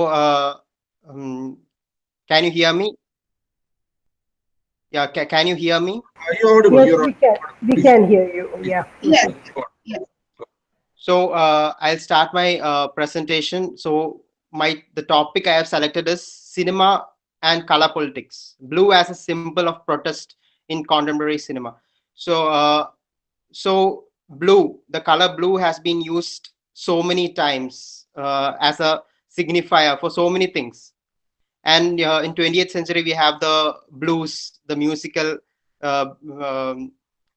um, can you hear me? Yeah, can you hear me? You're audible. Yes, You're we audible. can. We Please. can hear you. Please. Yeah. Yes, Go on. yes. So I'll start my presentation. So the topic I have selected is cinema and color politics. Blue as a symbol of protest in contemporary cinema. So blue, the color blue has been used so many times as a signifier for so many things. And in 20th century we have the blues, the musical uh, um,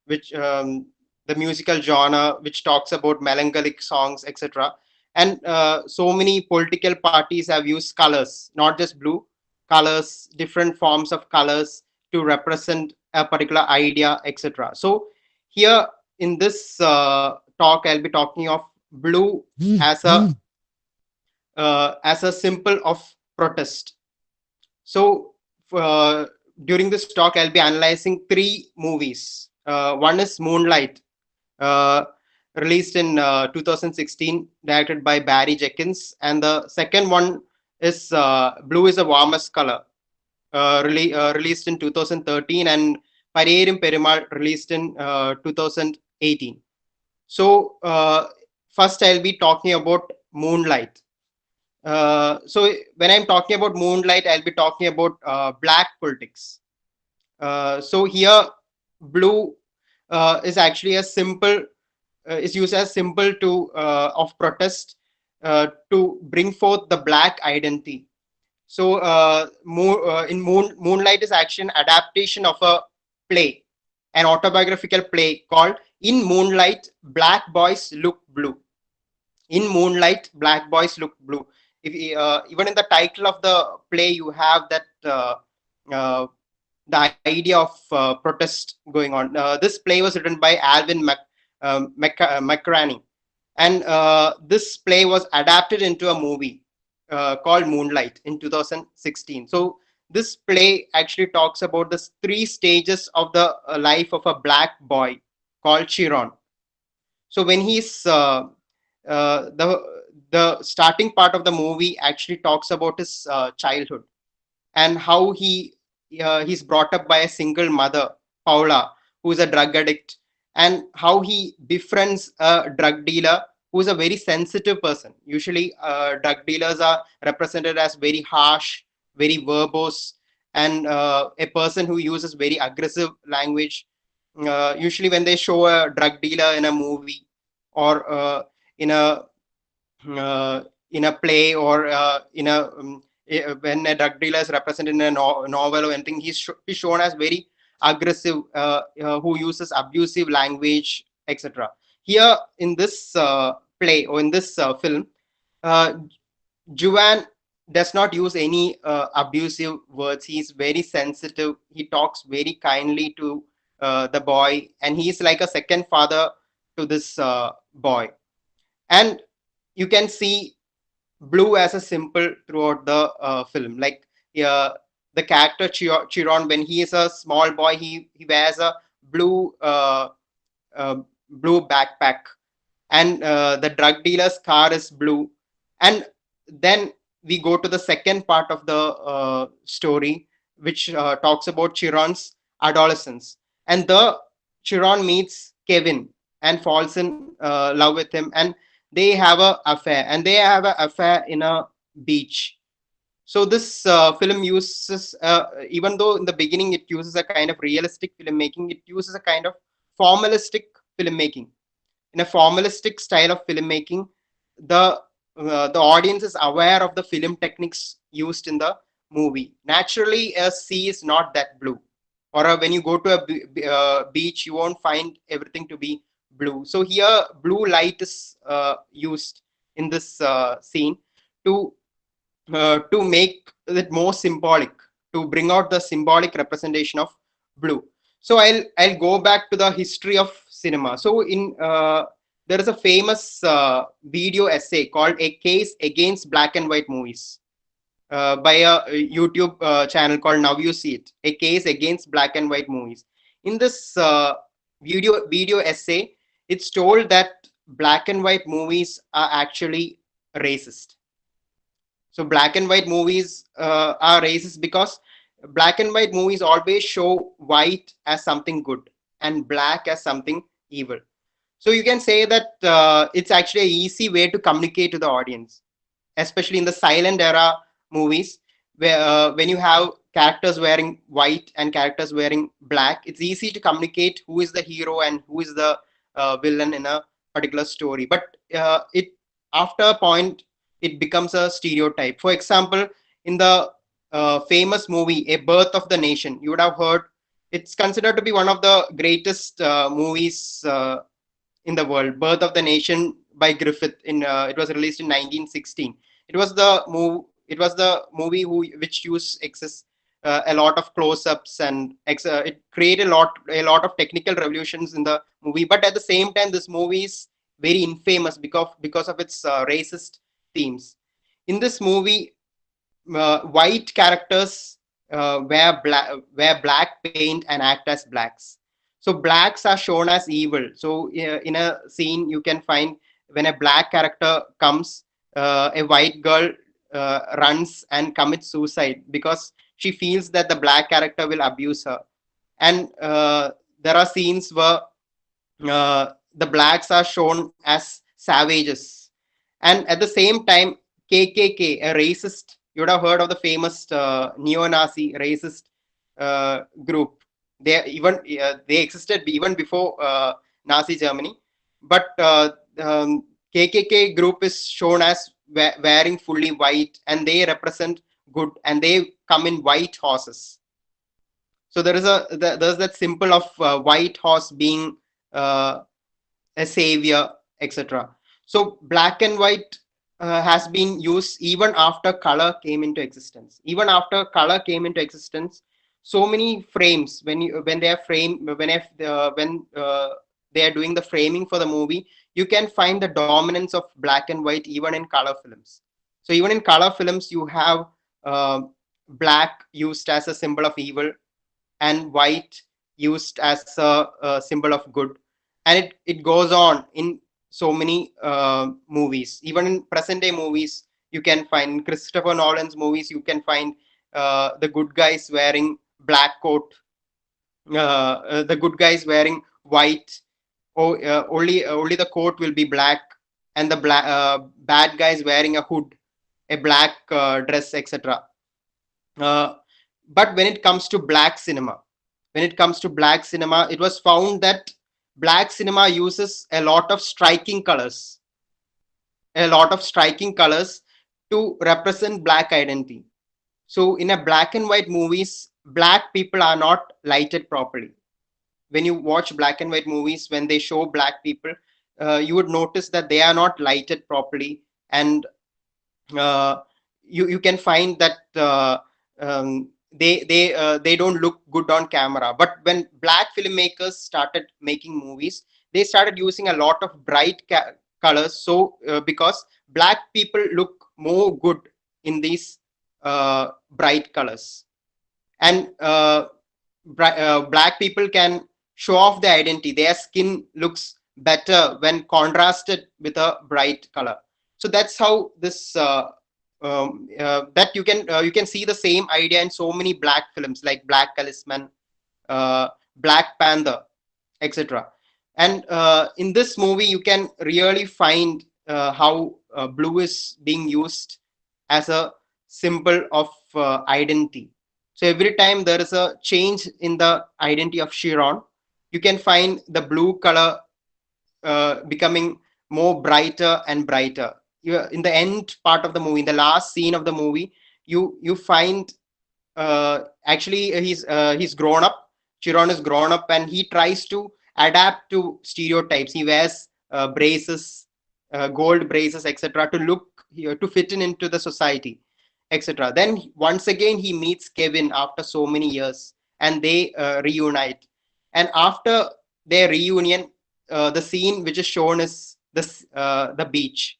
which the musical genre which talks about melancholic songs, etc. And so many political parties have used colors, not just blue, colors, different forms of colors to represent a particular idea, etc. So here in this talk I'll be talking of blue as a symbol of protest. So during this talk, I'll be analyzing three movies. One is Moonlight, uh, released in 2016, directed by Barry Jenkins, and the second one is Blue is the Warmest Color, released in 2013, and Pariyerum Perumal, released in 2018. So first, I'll be talking about Moonlight. So when I'm talking about Moonlight, I'll be talking about black politics. So here, blue is actually a symbol, is used as symbol to of protest to bring forth the black identity. So Moonlight is actually an adaptation of a play, an autobiographical play called "In Moonlight, Black Boys Look Blue." In Moonlight, Black Boys Look Blue. If even in the title of the play you have that uh, the idea of protest going on. This play was written by Alvin McCraney, and this play was adapted into a movie called Moonlight in 2016. So this play actually talks about the three stages of the life of a black boy called Chiron. So when he's the starting part of the movie actually talks about his childhood and how he's brought up by a single mother, Paula, who's a drug addict, and how he befriends a drug dealer who's a very sensitive person. Usually, drug dealers are represented as very harsh, very verbose, and a person who uses very aggressive language. Usually, when they show a drug dealer in a movie or in a in a play or in a when a drug dealer is represented in a novel or anything, he's shown as very aggressive, who uses abusive language, etc. Here in this play or in this film, uh, Juan does not use any abusive words. He's very sensitive. He talks very kindly to the boy, and he's like a second father to this boy. And you can see blue as a symbol throughout the film. Like the character Chiron, when he is a small boy, he wears a blue uh, blue backpack, and the drug dealer's car is blue. And then we go to the second part of the story, which talks about Chiron's adolescence, and the Chiron meets Kevin and falls in love with him, and they have a affair, and they have an affair in a beach. So this film uses, even though in the beginning it uses a kind of realistic filmmaking, it uses a kind of formalistic filmmaking. In a formalistic style of filmmaking, the audience is aware of the film techniques used in the movie. Naturally, a sea is not that blue, or when you go to a beach, you won't find everything to be blue. So here, blue light is used in this scene to make it more symbolic, to bring out the symbolic representation of blue. So I'll go back to the history of cinema. So in there is a famous video essay called "A Case Against Black and White Movies" by a YouTube channel called Now You See It. A Case Against Black and White Movies. In this video essay, it's told that black and white movies are actually racist. So black and white movies are racist because black and white movies always show white as something good and black as something evil. So you can say that it's actually an easy way to communicate to the audience, especially in the silent era movies, where when you have characters wearing white and characters wearing black, it's easy to communicate who is the hero and who is the villain in a particular story. But it after a point, it becomes a stereotype. For example, in the famous movie A Birth of the Nation, you would have heard, it's considered to be one of the greatest movies in the world. Birth of the Nation by Griffith. In it was released in 1916. It was the move. It was the movie which used excess a lot of close-ups and it created a lot of technical revolutions in the movie. But at the same time, this movie is very infamous because of its racist themes. In this movie, white characters wear black paint and act as blacks. So blacks are shown as evil. So in a scene, you can find when a black character comes, a white girl runs and commits suicide because she feels that the black character will abuse her. And there are scenes where the blacks are shown as savages. And at the same time, KKK, a racist, you would have heard of the famous neo-Nazi racist group. They existed even before Nazi Germany, but KKK group is shown as wearing fully white, and they represent good, and they come in white horses. So there's that symbol of white horse being uh, a savior, etc. So black and white has been used even after color came into existence. Even after color came into existence, so many frames when they are frame when they are doing the framing for the movie, you can find the dominance of black and white even in color films. So even in color films, you have uh, black used as a symbol of evil and white used as a symbol of good, and it goes on in so many movies. Even in present day movies, you can find Christopher Nolan's movies, you can find the good guys wearing black coat, the good guys wearing white, or only the coat will be black, and the bad guys wearing a hood, a black dress, etc. uh, but when it comes to black cinema, it was found that black cinema uses a lot of striking colors to represent black identity. So in a black and white movies, black people are not lighted properly. When you watch black and white movies, when they show black people, you would notice that they are not lighted properly, and uh, you can find that they don't look good on camera. But when black filmmakers started making movies, they started using a lot of bright colors. So because black people look more good in these bright colors, and black people can show off their identity. Their skin looks better when contrasted with a bright color. So that's how this that you can see the same idea in so many black films like Black Talisman, Black Panther, etc. And in this movie, you can really find how blue is being used as a symbol of identity. So every time there is a change in the identity of Chiron, you can find the blue color becoming more brighter and brighter. In the end part of the movie, in the last scene of the movie, you find actually he's grown up. Chiron is grown up, and he tries to adapt to stereotypes. He wears braces, gold braces, etc., to look to fit in into the society, etc. Then once again he meets Kevin after so many years, and they reunite. And after their reunion, the scene which is shown is this the beach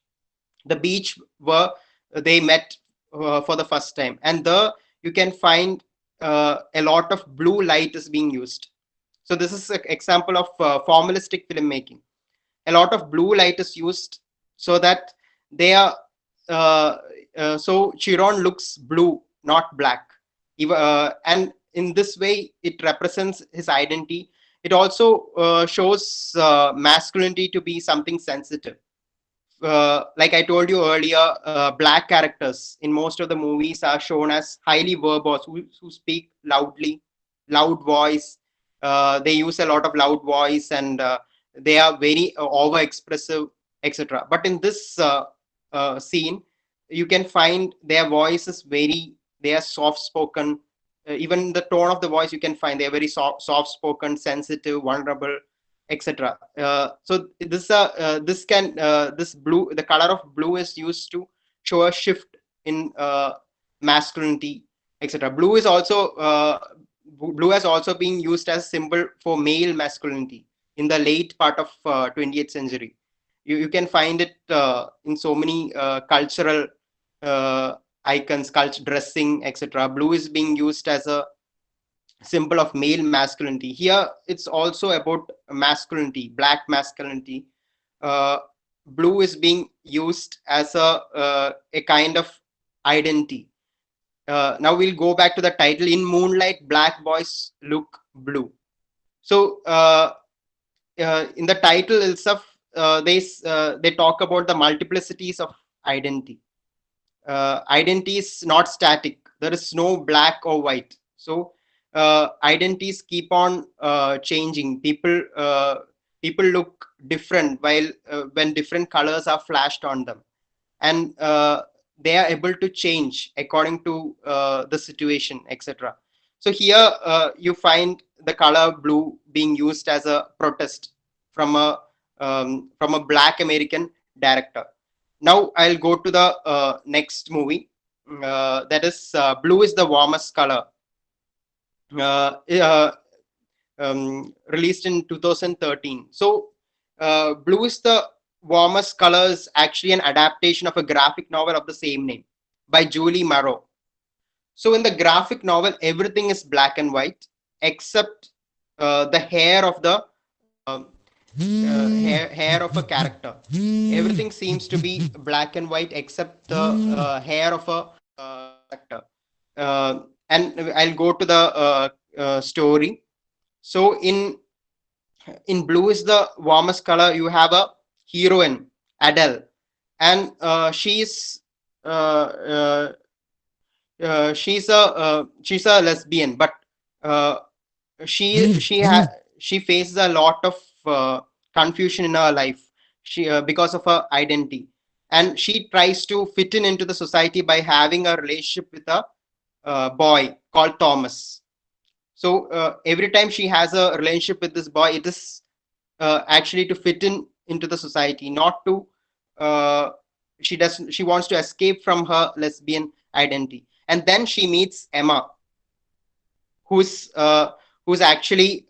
where they met for the first time, and there you can find a lot of blue light is being used. So this is an example of formalistic filmmaking. A lot of blue light is used so that they are uh, so Chiron looks blue, not black. And in this way, it represents his identity. It also shows masculinity to be something sensitive. Like I told you earlier, black characters in most of the movies are shown as highly verbose, who speak loudly, loud voice. They use a lot of loud voice, and they are very over expressive, etc. But in this scene, you can find their voice is very, they are soft spoken. Even the tone of the voice, you can find they are very soft spoken, sensitive, vulnerable, etc. So this can this blue, the color of blue is used to show a shift in masculinity, etc. Blue has also been used as symbol for male masculinity in the late part of 20th century. You can find it in so many cultural icons, culture, dressing, etc. Blue is being used as a symbol of male masculinity. Here, it's also about masculinity, black masculinity. Uh, Blue is being used as a kind of identity. Now we'll go back to the title. In moonlight, black boys look blue. So in the title itself, they talk about the multiplicities of identity. Identity is not static. There is no black or white. So identities keep on changing. People look different while when different colors are flashed on them, and they are able to change according to the situation, etc. So here you find the color blue being used as a protest from a black American director. Now I'll go to the next movie. That is Blue is the Warmest Color. Uh, uh, Released in 2013. So Blue is the Warmest Color is actually an adaptation of a graphic novel of the same name by Julie Marrow. So in the graphic novel, everything is black and white except the hair of the hair of a character. Everything seems to be black and white except the hair of a character. And I'll go to the story. So in Blue is the Warmest Color, you have a heroine, Adele, and she's a lesbian, but uh, she faces a lot of confusion in her life, because of her identity, and she tries to fit in into the society by having a relationship with a boy called Thomas. So every time she has a relationship with this boy, it is actually to fit in into the society, not to uh, she wants to escape from her lesbian identity. And then she meets Emma, who's uh, who's actually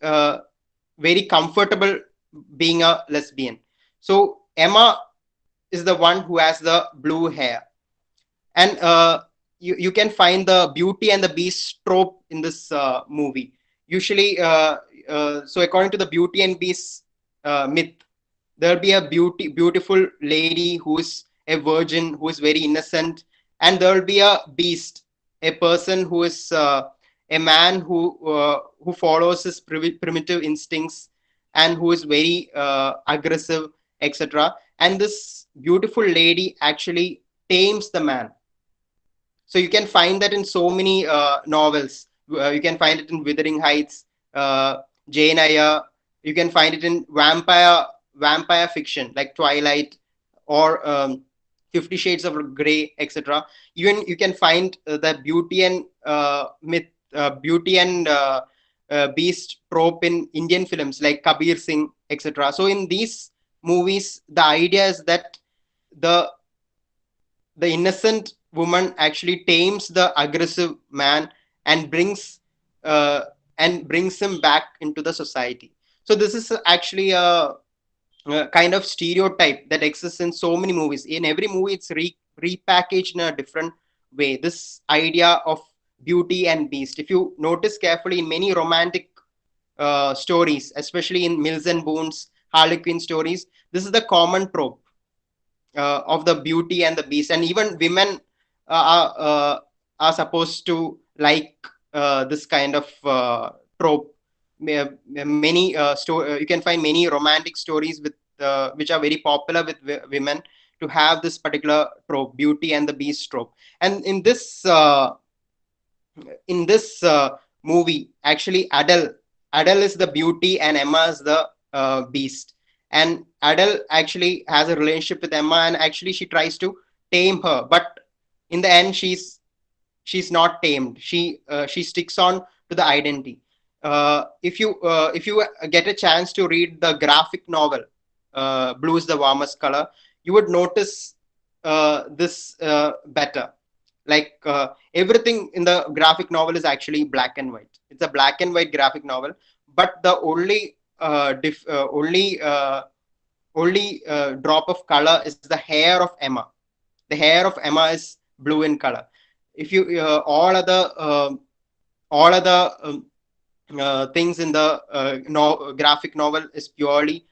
very comfortable being a lesbian. So Emma is the one who has the blue hair, and you can find the Beauty and the Beast trope in this movie. Usually, so according to the Beauty and Beast myth, there'll be a beautiful lady who is a virgin, who is very innocent, and there'll be a beast, a person who is a man who follows his primitive instincts and who is very aggressive, etc. And this beautiful lady actually tames the man. So you can find that in so many novels. You can find it in Wuthering Heights, Jane Eyre. You can find it in vampire fiction like Twilight or 50 Shades of Grey, etc. Even you can find the beauty and myth, beauty and beast trope in Indian films like Kabir Singh, etc. So in these movies, the idea is that the the innocent woman actually tames the aggressive man and uh, brings him back into the society. So this is actually a kind of stereotype that exists in so many movies. In every movie, it's repackaged in a different way. This idea of beauty and beast. If you notice carefully, in many romantic stories, especially in Mills and Boon's Harlequin stories, this is the common trope of the Beauty and the Beast. And even women are are supposed to like this kind of trope. Many you can find many romantic stories with which are very popular with women to have this particular trope, Beauty and the Beast trope. And in this movie, actually, Adele is the beauty and Emma is the beast. And Adele actually has a relationship with Emma, and actually she tries to tame her, but in the end, she's not tamed. She sticks on to the identity. If you get a chance to read the graphic novel, Blue is the Warmest Color, you would notice this better. Like everything in the graphic novel is actually black and white. It's a black and white graphic novel, but the only drop of color is the hair of Emma. The hair of Emma is blue in color. If you all other things in the graphic novel is purely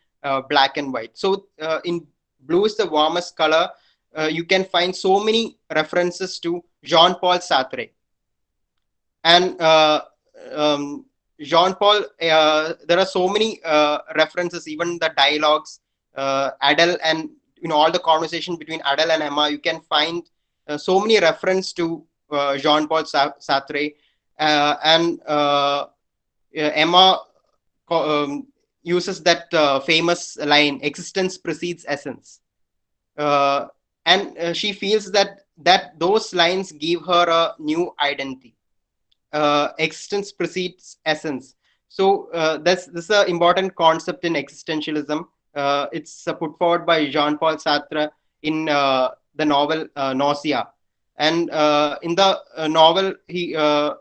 black and white. So in Blue is the Warmest Color, you can find so many references to Jean-Paul Sartre. And Jean-Paul, there are so many references, even the dialogues, Adele, and all the conversation between Adele and Emma, you can find so many reference to Jean-Paul Sartre. And Emma uses that famous line, "Existence precedes essence," uh, and she feels that those lines give her a new identity. Existence precedes essence. So this is an important concept in existentialism. It's put forward by Jean-Paul Sartre in the novel Nausea, and in the novel he uh,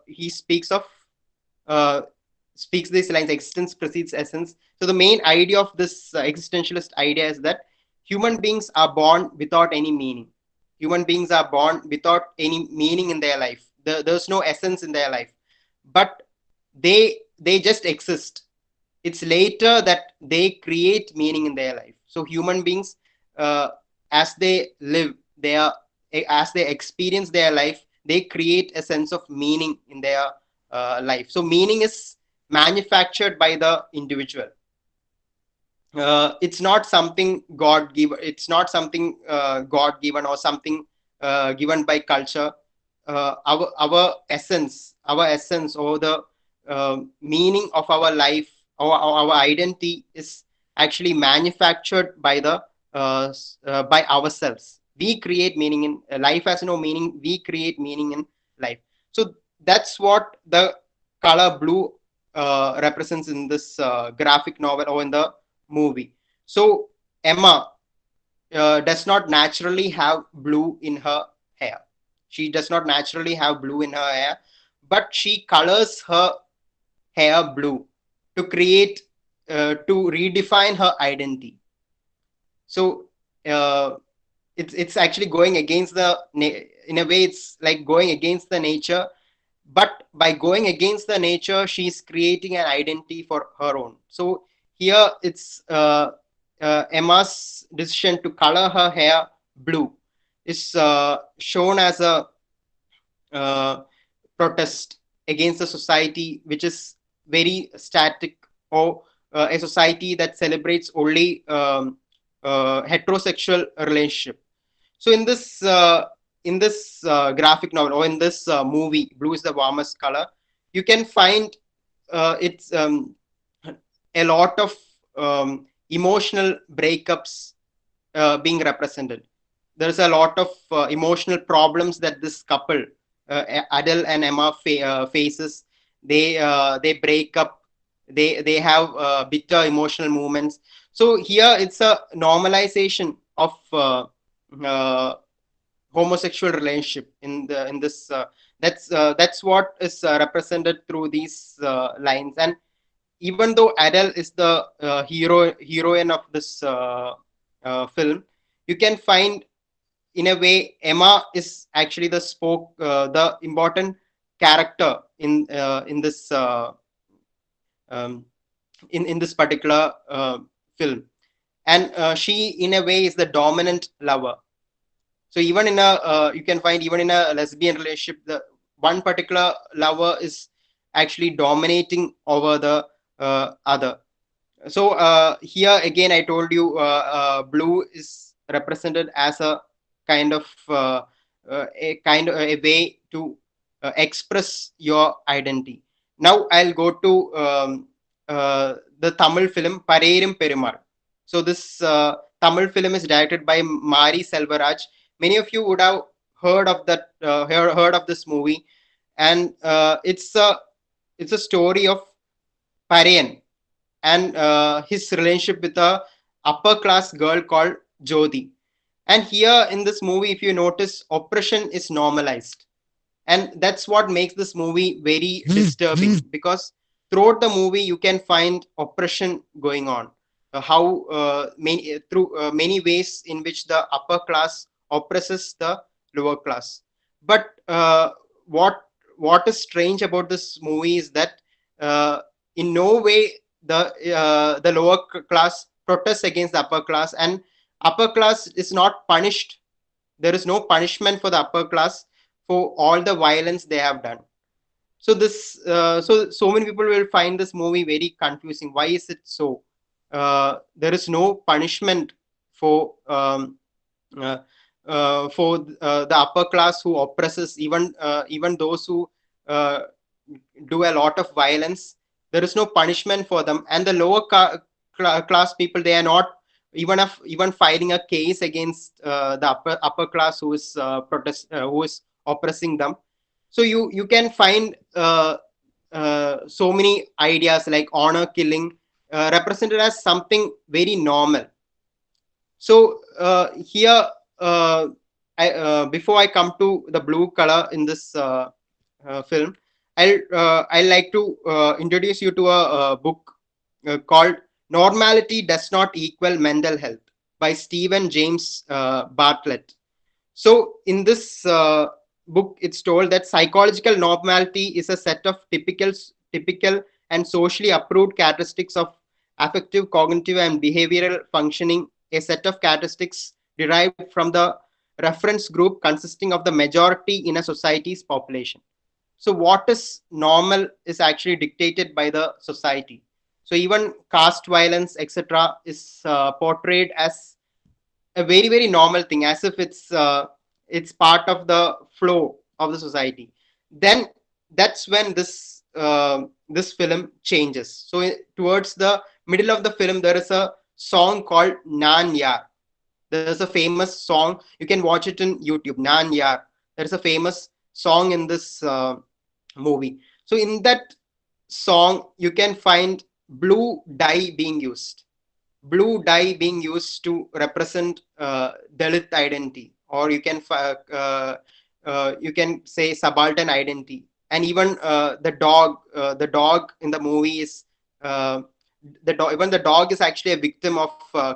speaks these lines: "Existence precedes essence." So the main idea of this existentialist idea is that human beings are born without any meaning. Human beings are born without any meaning in their life. There's no essence in their life, but they just exist. It's later that they create meaning in their life. So human beings, uh, as they live, as they experience their life, they create a sense of meaning in their life. So meaning is manufactured by the individual. It's not something God given. It's not something God given or something given by culture. Our essence, or the meaning of our life, our identity is actually manufactured by by ourselves. We create meaning in life. Has no meaning. We create meaning in life. So that's what the color blue represents in this graphic novel or in the movie. So Emma does not naturally have blue in her hair. She does not naturally have blue in her hair, but she colors her hair blue to create, to redefine her identity. So uh, it's actually going against in a way, it's like going against the nature, but by going against the nature, she's creating an identity for her own. So here it's Emma's decision to color her hair blue is shown as a uh, protest against a society which is very static, or a society that celebrates only heterosexual relationship. So in this graphic novel, or in this movie, Blue is the Warmest Color, you can find it's a lot of emotional breakups being represented. There's a lot of emotional problems that this couple, Adele and Emma, faces. They break up. They have bitter emotional moments. So here it's a normalization of uh, homosexual relationship in this. That's what is represented through these lines. And even though Adele is the heroine of this film, you can find, in a way, Emma is actually the important character in this um, in this particular film, and she, in a way, is the dominant lover. So even in a you can find even in a lesbian relationship, the one particular lover is actually dominating over the other. So here again, I told you blue is represented as a kind of a way to express your identity. Now I'll go to the Tamil film Parerum Perumal. So this Tamil film is directed by Mari Selvaraj. Many of you would have heard of that, heard of this movie, and it's a story of Parayan and his relationship with a upper class girl called Jodi. And here in this movie, if you notice, oppression is normalized, and that's what makes this movie very disturbing, because throughout the movie you can find oppression going on. How many through many ways in which the upper class oppresses the lower class. But what is strange about this movie is that in no way the lower class protests against the upper class, and upper class is not punished. There is no punishment for the upper class for all the violence they have done. So this so many people will find this movie very confusing. Why is it so? There is no punishment for uh, the upper class who oppresses even those who uh, do a lot of violence. There is no punishment for them, and the lower class people, they are not even filing a case against the upper class who is who is oppressing them. So you can find so many ideas like honor killing represented as something very normal. So here, before I come to the blue color in this film, I'll like to introduce you to a book called "Normality Does Not Equal Mental Health" by Stephen James Bartlett. So in this book, it's told that psychological normality is a set of typical and socially approved characteristics of affective, cognitive, and behavioral functioning, a set of characteristics derived from the reference group consisting of the majority in a society's population. So what is normal is actually dictated by the society. So even caste violence, etc., is portrayed as a very normal thing, as if it's part of the flow of the society. Then that's when this film changes. So towards the middle of the film, there is a song called Nan Yar. There's a famous song, you can watch it in YouTube, Nan Yar. There's a famous song in this movie. So in that song you can find blue dye being used, to represent Dalit identity, or you can say subaltern identity. And even the dog in the movie is even the dog is actually a victim of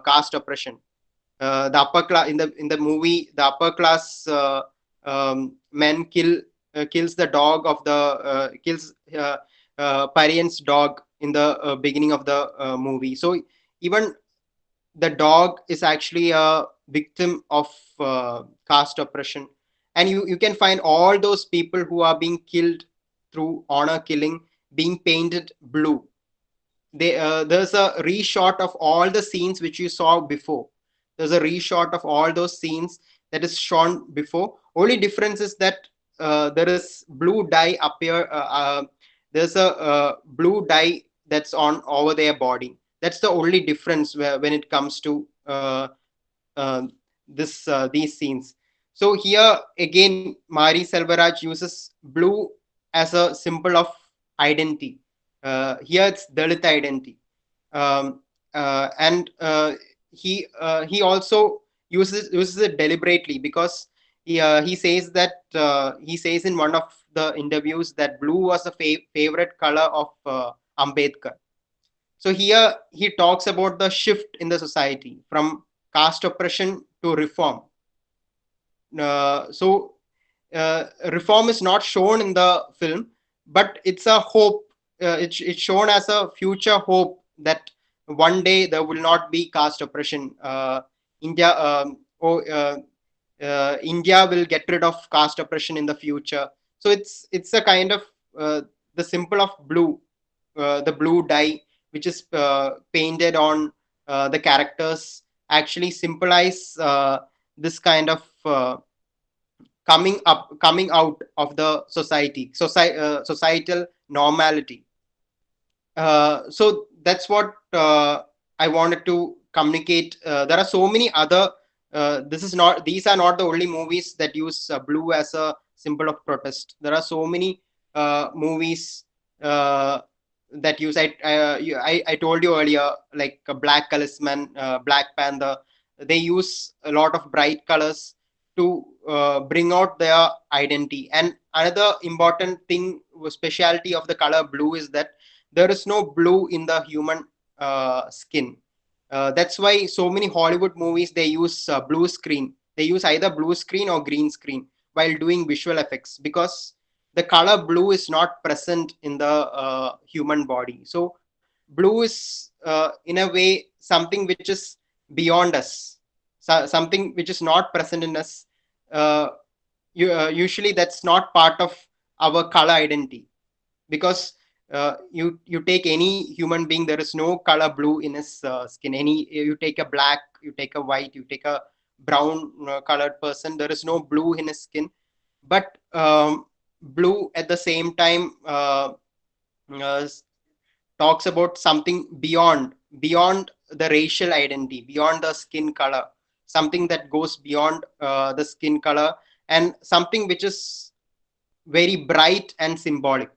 caste oppression. The upper class in the movie, the upper class men kills the dog of the kills Parian's dog in the beginning of the movie. So even the dog is actually a victim of caste oppression. And you can find all those people who are being killed through honor killing being painted blue. There's a reshot of all the scenes which you saw before. There's a reshot of all those scenes that is shown before. Only difference is that there is blue dye appear. There's a blue dye that's on over their body. That's the only difference when it comes to these scenes. So here again, Mari Selvaraj uses blue as a symbol of identity. Here it's Dalit identity, and he also uses it deliberately, because he says that he says in one of the interviews that blue was the favorite color of Ambedkar. So here he talks about the shift in the society from caste oppression to reform. Reform is not shown in the film, but it's a hope. It's shown as a future hope that one day there will not be caste oppression. India, India will get rid of caste oppression in the future. So it's a kind of the symbol of blue, the blue dye, which is painted on the characters, actually symbolize this kind of coming out of the societal normality. So that's what I wanted to communicate. There are so many other. These are not the only movies that use blue as a symbol of protest. There are so many movies that use. I told you earlier, like Black Talisman, Black Panther. They use a lot of bright colors to bring out their identity. And another important thing, specialty of the color blue is that there is no blue in the human skin. That's why so many Hollywood movies, they use blue screen. They use either blue screen or green screen while doing visual effects, because the color blue is not present in the human body. So blue is in a way something which is beyond us, something which is not present in us. Uh, Usually that's not part of our color identity, because you take any human being, there is no color blue in his skin. Any, you take a black, you take a white, you take a brown colored person, there is no blue in his skin. But blue at the same time uh, talks about something beyond the racial identity, beyond the skin color, something that goes beyond the skin color, and something which is very bright and symbolic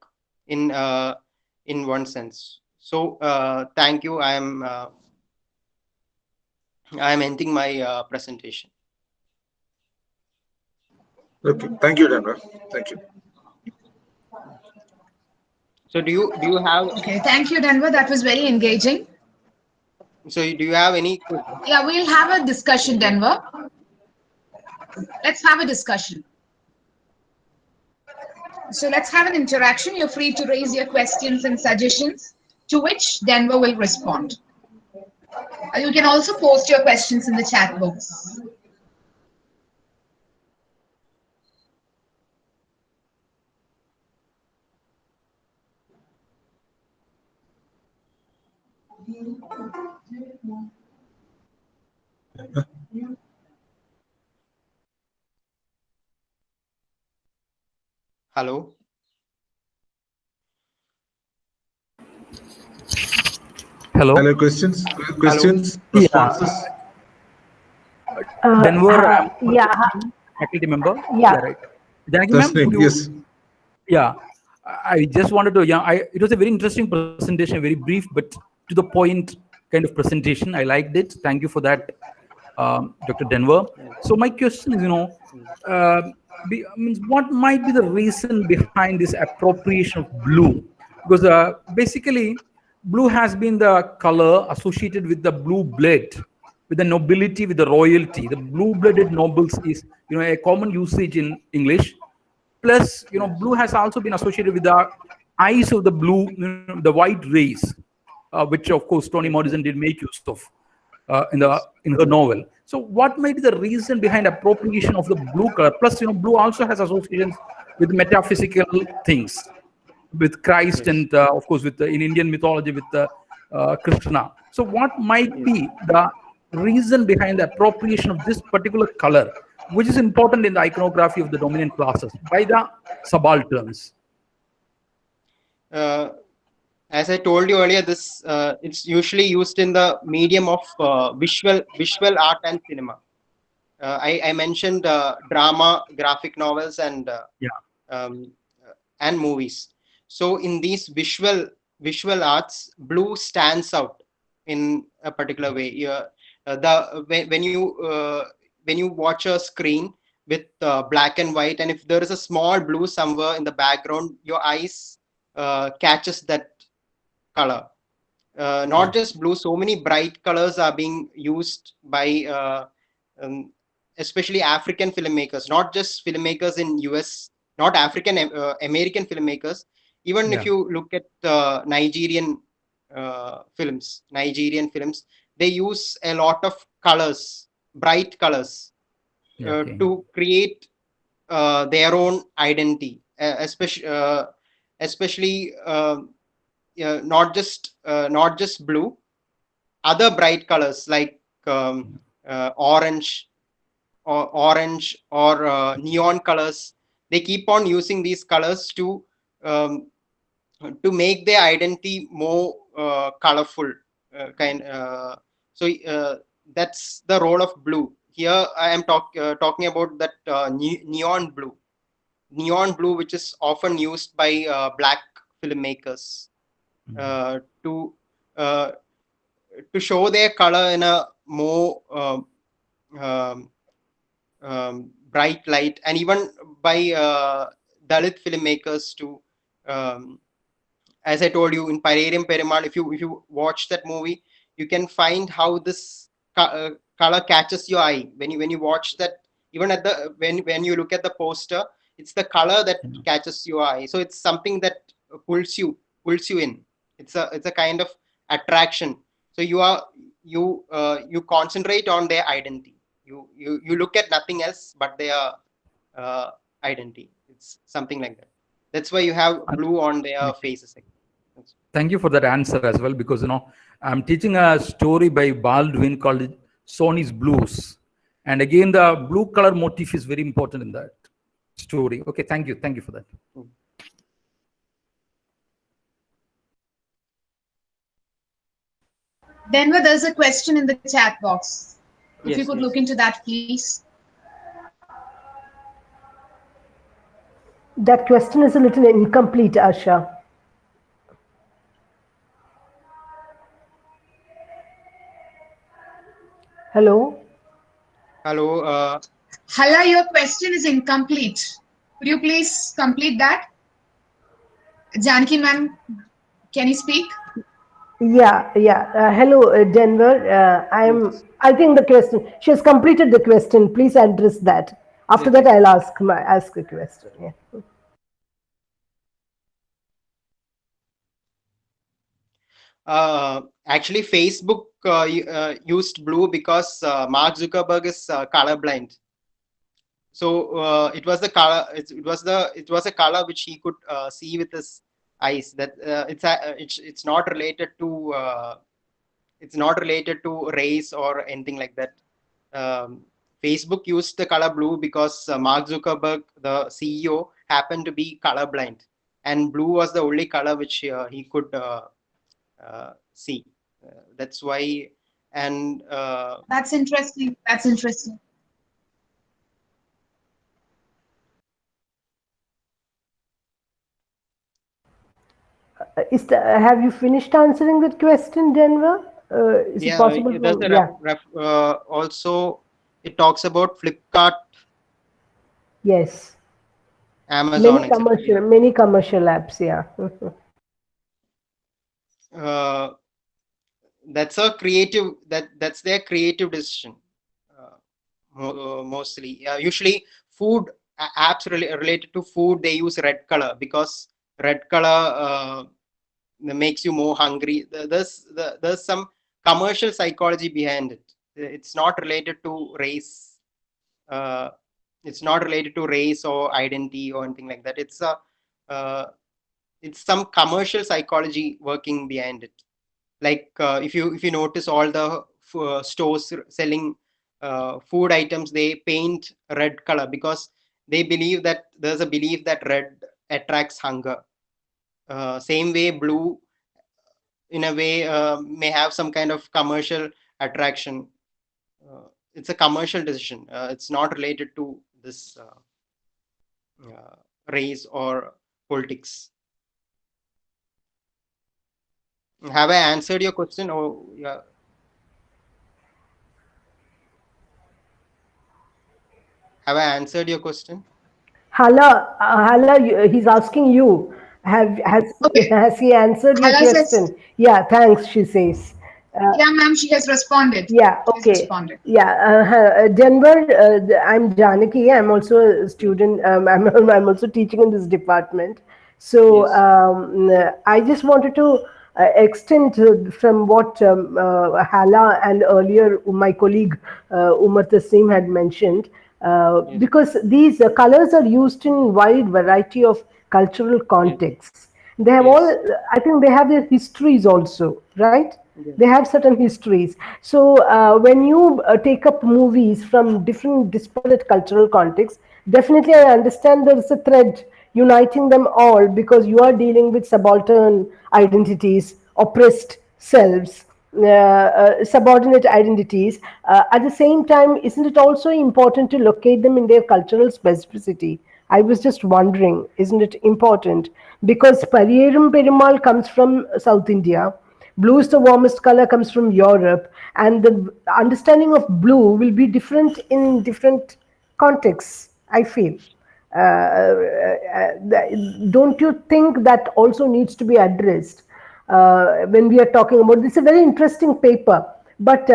in one sense. So thank you. I am ending my presentation. Okay, thank you, Denvor. Thank you. So do you have, Okay, thank you, Denver. That was very engaging. so do you have any Yeah, we'll have a discussion, Denver. Let's have a discussion. So let's have an interaction. You're free to raise your questions and suggestions, to which Denver will respond. You can also post your questions in the chat box. hello? Hello. Hello, questions, Hello? Yeah, responses. Denver. Yeah, Faculty member. yeah. Yeah, right. Janaki ma'am, Tasneem, could you? yes. Yeah, I just wanted to. Yeah, it was a very interesting presentation, very brief but to the point kind of presentation. I liked it. Thank you for that, Dr. Denver. So my question is, means what might be the reason behind this appropriation of blue? Because basically, blue has been the color associated with the blue blood, with the nobility, with the royalty. The blue-blooded nobles is, a common usage in English. Plus, blue has also been associated with the eyes of the blue, the white rays, which of course Toni Morrison did make use of Yes. in her novel. So, what might be the reason behind appropriation of the blue color? Plus, blue also has associations with metaphysical things, with Christ, Yes. and of course with in Indian mythology with Krishna. So, what might Yes. be the reason behind the appropriation of this particular color, which is important in the iconography of the dominant classes by the subalterns? uh, as I told you earlier, this it's usually used in the medium of visual art and cinema. I mentioned drama, graphic novels, Yeah, um, and movies. So in these visual arts, blue stands out in a particular way. The when you watch a screen with black and white, and if there is a small blue somewhere in the background, your eyes catches that color. Not just blue, so many bright colors are being used by um, especially African filmmakers, not just filmmakers in US, not African American filmmakers. Even if yeah, you look at Nigerian films, they use a lot of colors, bright colors. Okay. to create their own identity, especially not just blue, other bright colors like orange or neon colors. They keep on using these colors um, to make their identity more colorful. Kind so That's the role of blue. Here I am talking about that neon blue, which is often used by black filmmakers to uh, show their color in a more um, bright light, and even by Dalit filmmakers to, um, as I told you in Parerium Perumal, if you watch that movie, you can find how this color catches your eye when you watch that. Even at the when you look at the poster, it's the color that catches your eye. So it's something that pulls you in. It's a kind of attraction. So you concentrate on their identity. You look at nothing else but their identity. It's something like that. That's why you have blue on their faces. Thank you for that answer as well, because I'm teaching a story by Baldwin called Sony's Blues, and again the blue color motif is very important in that story. Okay, thank you for that. Denver, there's a question in the chat box. If you Yes, could yes. look into that, please. That question is a little incomplete, Asha. Hello? Hello. Hala, your question is incomplete. Could you please complete that? Janaki ma'am, can you speak? Yeah. Hello, Denver. I think the question, she has completed the question. Please address that. After that, I'll ask a question. Yeah. Actually, Facebook used blue because Mark Zuckerberg is colorblind. So it was the color. It was a color which he could see with his eyes. That it's not related to race or anything like that. Facebook used the color blue because Mark Zuckerberg, the CEO, happened to be colorblind, and blue was the only color which he could see. That's why. And That's interesting. That's interesting. Have you finished answering that question, Denver? Is it possible? Also it talks about Flipkart, Yes. Amazon, etc. Many commercial apps, yeah. That's their creative decision. Mostly, usually food apps related to food, they use red color because red color makes you more hungry. There's some commercial psychology behind it. It's not related to race. It's not related to race or identity or anything like that. It's some commercial psychology working behind it. Like if you notice, all the stores selling food items, they paint red color because there's a belief that red attracts hunger. Same way, blue in a way may have some kind of commercial attraction. It's a commercial decision. It's not related to this race or politics. Have I answered your question? Or yeah. Have I answered your question? Hala, he's asking you. Has he answered your Hala question? says, Yeah, thanks, she says. yeah, ma'am, she has responded. Yeah, She has okay. responded. Yeah, Denver, I'm Janaki. I'm also a student. I'm also teaching in this department. So I just wanted to extend from what Hala and earlier my colleague Umar Tassim had mentioned. Yes. because these colors are used in wide variety of cultural contexts. They have all, Yes. I think they have their histories also, right? Yes. They have certain histories. So when you take up movies from different disparate cultural contexts, definitely I Yes. understand there is a thread uniting them all, because you are dealing with subaltern identities, oppressed selves, subordinate identities. At the same time, isn't it also important to locate them in their cultural specificity? I was just wondering, isn't it important? Because Pariyerum Perumal comes from South India, blue is the warmest color comes from Europe, and the understanding of blue will be different in different contexts, I feel. Don't you think that also needs to be addressed when we are talking about this? Is a very interesting paper, but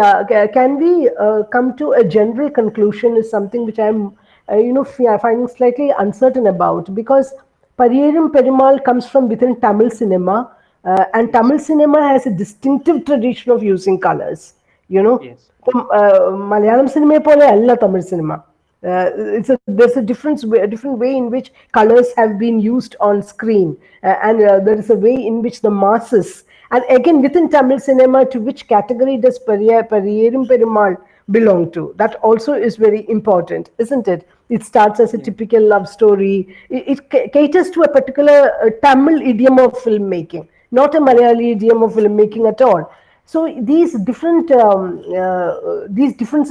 can we come to a general conclusion is something which I'm finding slightly uncertain about, because Pariyerum Perumal comes from within Tamil cinema, and Yes. Tamil cinema has a distinctive tradition of using colors. You know, Yes. Malayalam cinema pole alla Tamil cinema. There's a different way in which colors have been used on screen, and there is a way in which the masses, and again within Tamil cinema, to which category does Pariyerum Perumal belong to? That also is very important, isn't it? It starts as a Yes. typical love story. It caters to a particular Tamil idiom of filmmaking, not a Yes. Malayali idiom of filmmaking at all. So these differences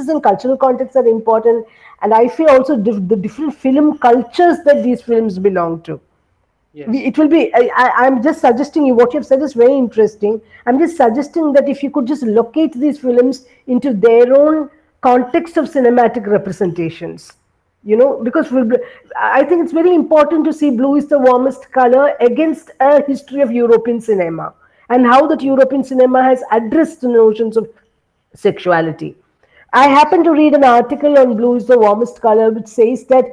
in cultural context are important, and I feel also the different film cultures that these films belong to. Yes. It will be, I'm just suggesting you, what you've said is very interesting. I'm just suggesting that if you could just locate these films into their own context of cinematic representations, because I think it's very important to see blue is the warmest color against a history of European cinema, and how that Yes. European cinema has addressed the notions of sexuality. I Yes. happened to read an article on blue is the warmest color, which says that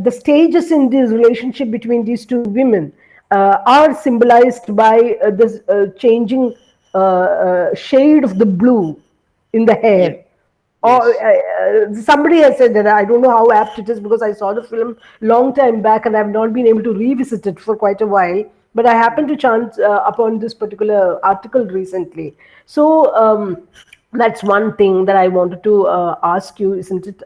the stages in this relationship between these two women are symbolized by this changing shade of the blue in the Yes. hair. Or Yes. somebody has said that. I don't know how apt it is, because I saw the film long time back and I've not been able to revisit it for quite a while. But I happened to chance upon this particular article recently. So that's one thing that I wanted to ask you. Isn't it?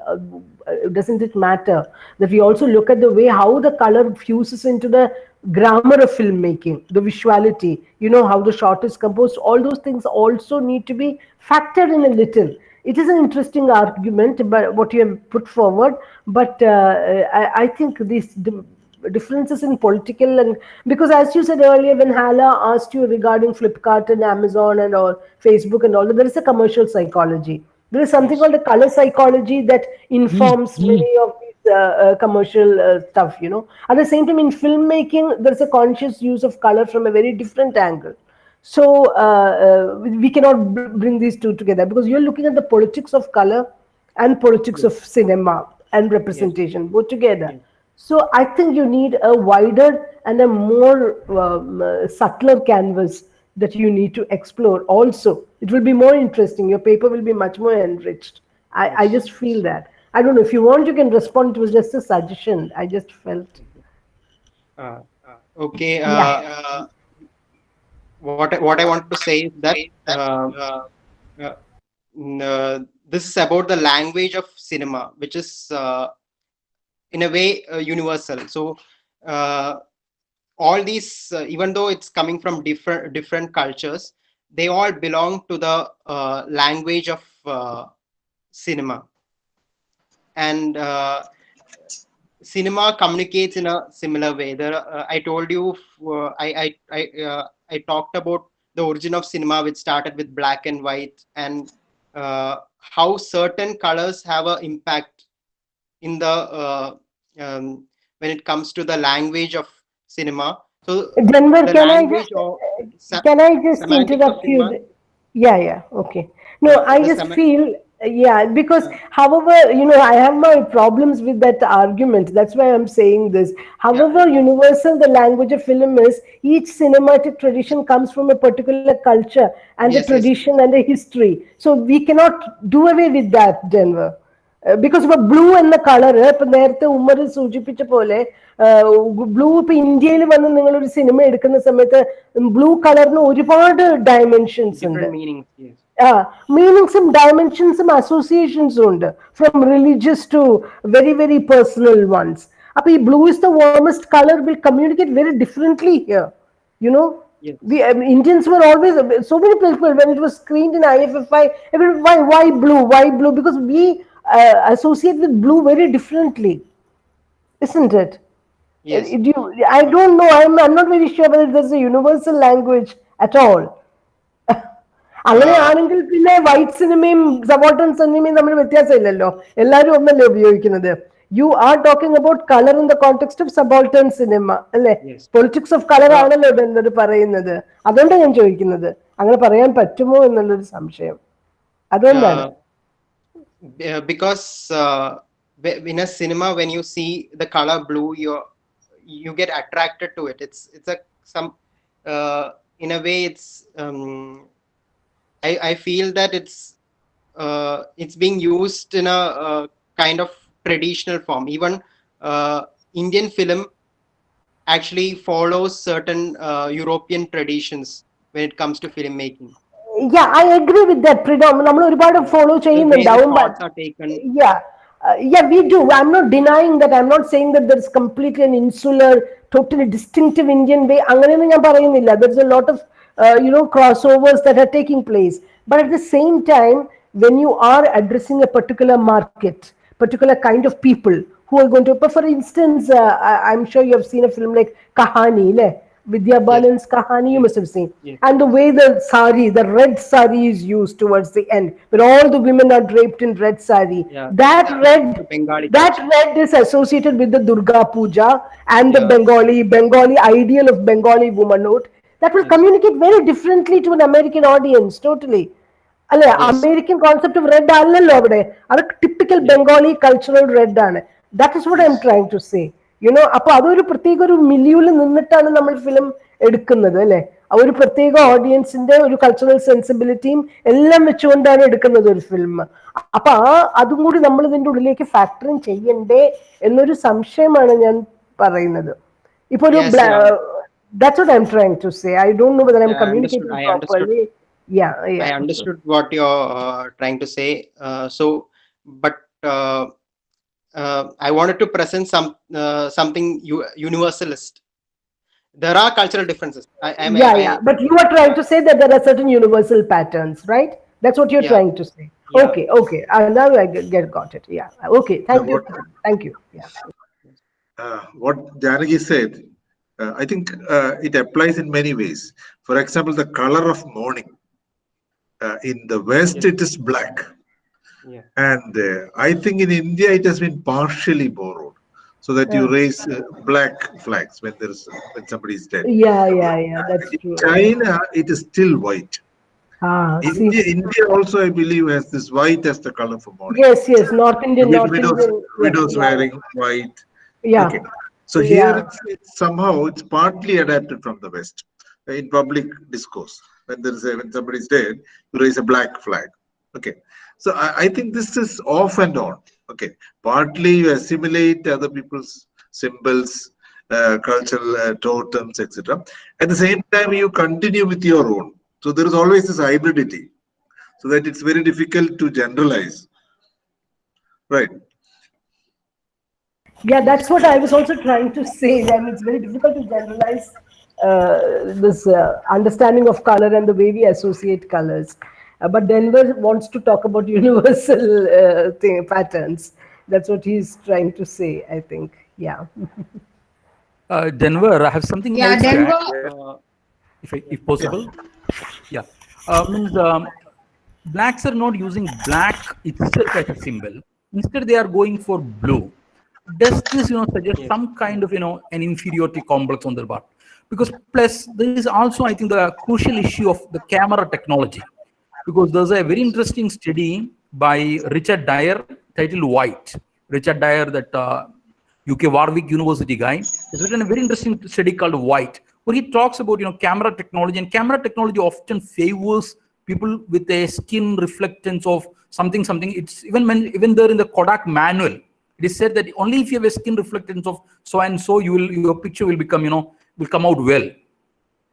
Doesn't it matter that we also look at the way how the color fuses into the grammar of filmmaking, the visuality? How the shot is composed. All those things also need to be factored in a little. It is an interesting argument, but what you have put forward. But I think these differences in political, and because as you said earlier, when Hala asked you regarding Flipkart and Amazon and all, Facebook and all, there is a commercial psychology. There is something Yes. called the color psychology that informs many of these commercial stuff. At the same time, in filmmaking, there is a conscious use of color from a very different angle. So we cannot bring these two together, because you're looking at the politics of color and politics Yes. of cinema and Yes. representation both together. Yes. So I think you need a wider and a more subtler canvas that you need to explore. Also, it will be more interesting. Your paper will be much more enriched. I Yes. just feel that. I don't know if you want, you can respond. It was just a suggestion. I just felt. Uh, okay. Yeah. What I want to say is that uh, this is about the language of cinema, which is in a way universal. So uh, all these, even though it's coming from different cultures, they all belong to the language of cinema, and cinema communicates in a similar way. I told you, I talked about the origin of cinema, which started with black and white, and how certain colors have an impact in the when it comes to the language of cinema. So Denver, the language or can I just semantics of interrupt cinema, you? Yeah, yeah, okay. No, I the just feel, yeah, because however, I have my problems with that argument. That's why I'm saying this. However universal the language of film is, each cinematic tradition comes from a particular culture and a yes, yes, tradition and a history. So we cannot do away with that, Denver. Because ഇപ്പൊ blue എന്ന colour ഇപ്പൊ നേരത്തെ ഉമ്മർ സൂചിപ്പിച്ച പോലെ blue ഇപ്പൊ ഇന്ത്യയിൽ വന്ന് നിങ്ങൾ ഒരു സിനിമ എടുക്കുന്ന സമയത്ത് ബ്ലൂ കളറിന് ഒരുപാട് ഡയമെൻഷൻസ് ഉണ്ട്. Different meanings. Yes. മീനിങ്സും ഡയമെൻഷൻസും അസോസിയേഷൻസും ഉണ്ട്, from religious to very very personal ones. അപ്പൊ ഈ blue is the warmest colour will communicate very differently here, you know. Yes. Indians were always, so many people, when it was screened in IFFI, why blue? Why blue? Because we associate with blue very differently, isn't it? Yes. I don't know. I'm not very sure whether there's a universal language at all. അങ്ങനെയാണെങ്കിൽ പിന്നെ white സിനിമയും സബോൾട്ടൺ സിനിമയും തമ്മിൽ വ്യത്യാസമില്ലല്ലോ, എല്ലാവരും ഒന്നല്ലേ ഉപയോഗിക്കുന്നത്. You are talking about colour in the context of subaltern cinema അല്ലെ? Politics of colour ആണല്ലോ എന്നോട് പറയുന്നത്. അതുകൊണ്ടാണ് ഞാൻ ചോദിക്കുന്നത്, അങ്ങനെ പറയാൻ പറ്റുമോ എന്നുള്ളൊരു സംശയം അതുകൊണ്ടാണ്. Because in a cinema, when you see the color blue, you get attracted to it. It's in a way, it's I feel that it's being used in a kind of traditional form. Even Indian film actually follows certain European traditions when it comes to filmmaking. Yeah, I agree with that. നമ്മൾ ഒരുപാട് follow ചെയ്യുന്നുണ്ടാവും. Yeah, we do. I'm not denying that. I'm not saying that there's completely an insular, totally distinctive Indian way. അങ്ങനെയൊന്നും ഞാൻ പറയുന്നില്ല. There's a lot of crossovers that are taking place. But at the same time, when you are addressing a particular market, particular kind of people who are going to, for instance, I'm sure you have seen a film like Kahani, Vidya Balan's Kahani, you must have seen. Yes. And the way the red sari is used towards the end, where all the women are draped in red sari. Yeah. That red is associated with the Durga Puja and the Bengali ideal of Bengali womanhood. That will communicate very differently to an American audience, totally. American concept of red allalo avade, adu typical Bengali cultural red aanu. That is what I'm trying to say. അപ്പൊ അതൊരു പ്രത്യേക ഒരു മിലിയിൽ നിന്നിട്ടാണ് നമ്മൾ film എടുക്കുന്നത് അല്ലെ? ഒരു പ്രത്യേക ഓഡിയൻസിന്റെ ഒരു കൾച്ചറൽ സെൻസിബിലിറ്റിയും എല്ലാം വെച്ചുകൊണ്ടാണ് എടുക്കുന്നത് ഒരു ഫിലിം. അപ്പൊ അതും കൂടി നമ്മൾ ഇതിന്റെ ഉള്ളിലേക്ക് ഫാക്ടറിങ് ചെയ്യണ്ടേ എന്നൊരു സംശയമാണ് ഞാൻ പറയുന്നത്. ഇപ്പൊ ഒരു that's what I'm trying to say. I don't know whether I'm communicating properly. I understood what you're trying to say. But I wanted to present something universalist. There are cultural differences. But you are trying to say that there are certain universal patterns, right? That's what you're trying to say. Okay. Now I got it. Yeah. Okay. Thank you. Yeah. What Janaki said, I think it applies in many ways. For example, the color of mourning. In the West, it is black. Yeah. And I think in India, it has been partially borrowed, so that you raise black flags when somebody is dead. Yeah, that's true. China, it is still white. India also, I believe, has this white as the color for mourning. Yes, North Indian. Widows wearing white. Yeah. Okay. So here, it's somehow it's partly adapted from the West in public discourse. When somebody is dead, you raise a black flag. Okay. So I think this is off and on. Okay. Partly you assimilate other people's symbols, cultural totems, etc. At the same time, you continue with your own. So there is always this hybridity, so that it's very difficult to generalize. Right. Yeah, that's what I was also trying to say. It's very difficult to generalize this understanding of color and the way we associate colors. But Denvor wants to talk about universal patterns. That's what he's trying to say, I think. Yeah. Denvor, I have something else to Denvor. add, if possible. Blacks are not using black itself as a symbol. Instead, they are going for blue. Does this, suggest some kind of, an inferiority complex on their part? Because plus, there is also, I think, the crucial issue of the camera technology. Because there's a very interesting study by Richard Dyer titled White. Richard Dyer, that UK Warwick University guy, has written a very interesting study called White, where he talks about camera technology, and camera technology often favors people with a skin reflectance of something. It's even there in the Kodak manual. It is said that only if you have a skin reflectance of so and so, your picture will become, will come out well.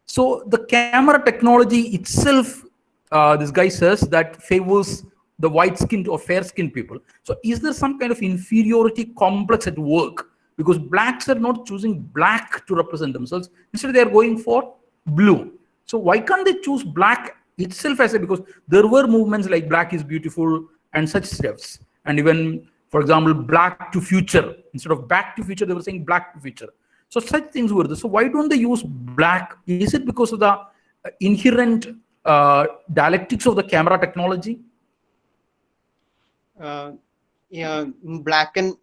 So the camera technology itself, this guy says that favors the white-skinned or fair-skinned people. So is there some kind of inferiority complex at work? Because blacks are not choosing black to represent themselves. Instead, they are going for blue. So why can't they choose black itself as because there were movements like black is beautiful and such steps. And even, for example, black to future. Instead of back to future, they were saying black to future. So such things were there. So why don't they use black? Is it because of the inherent dialectics of the camera technology? Yeah, in black and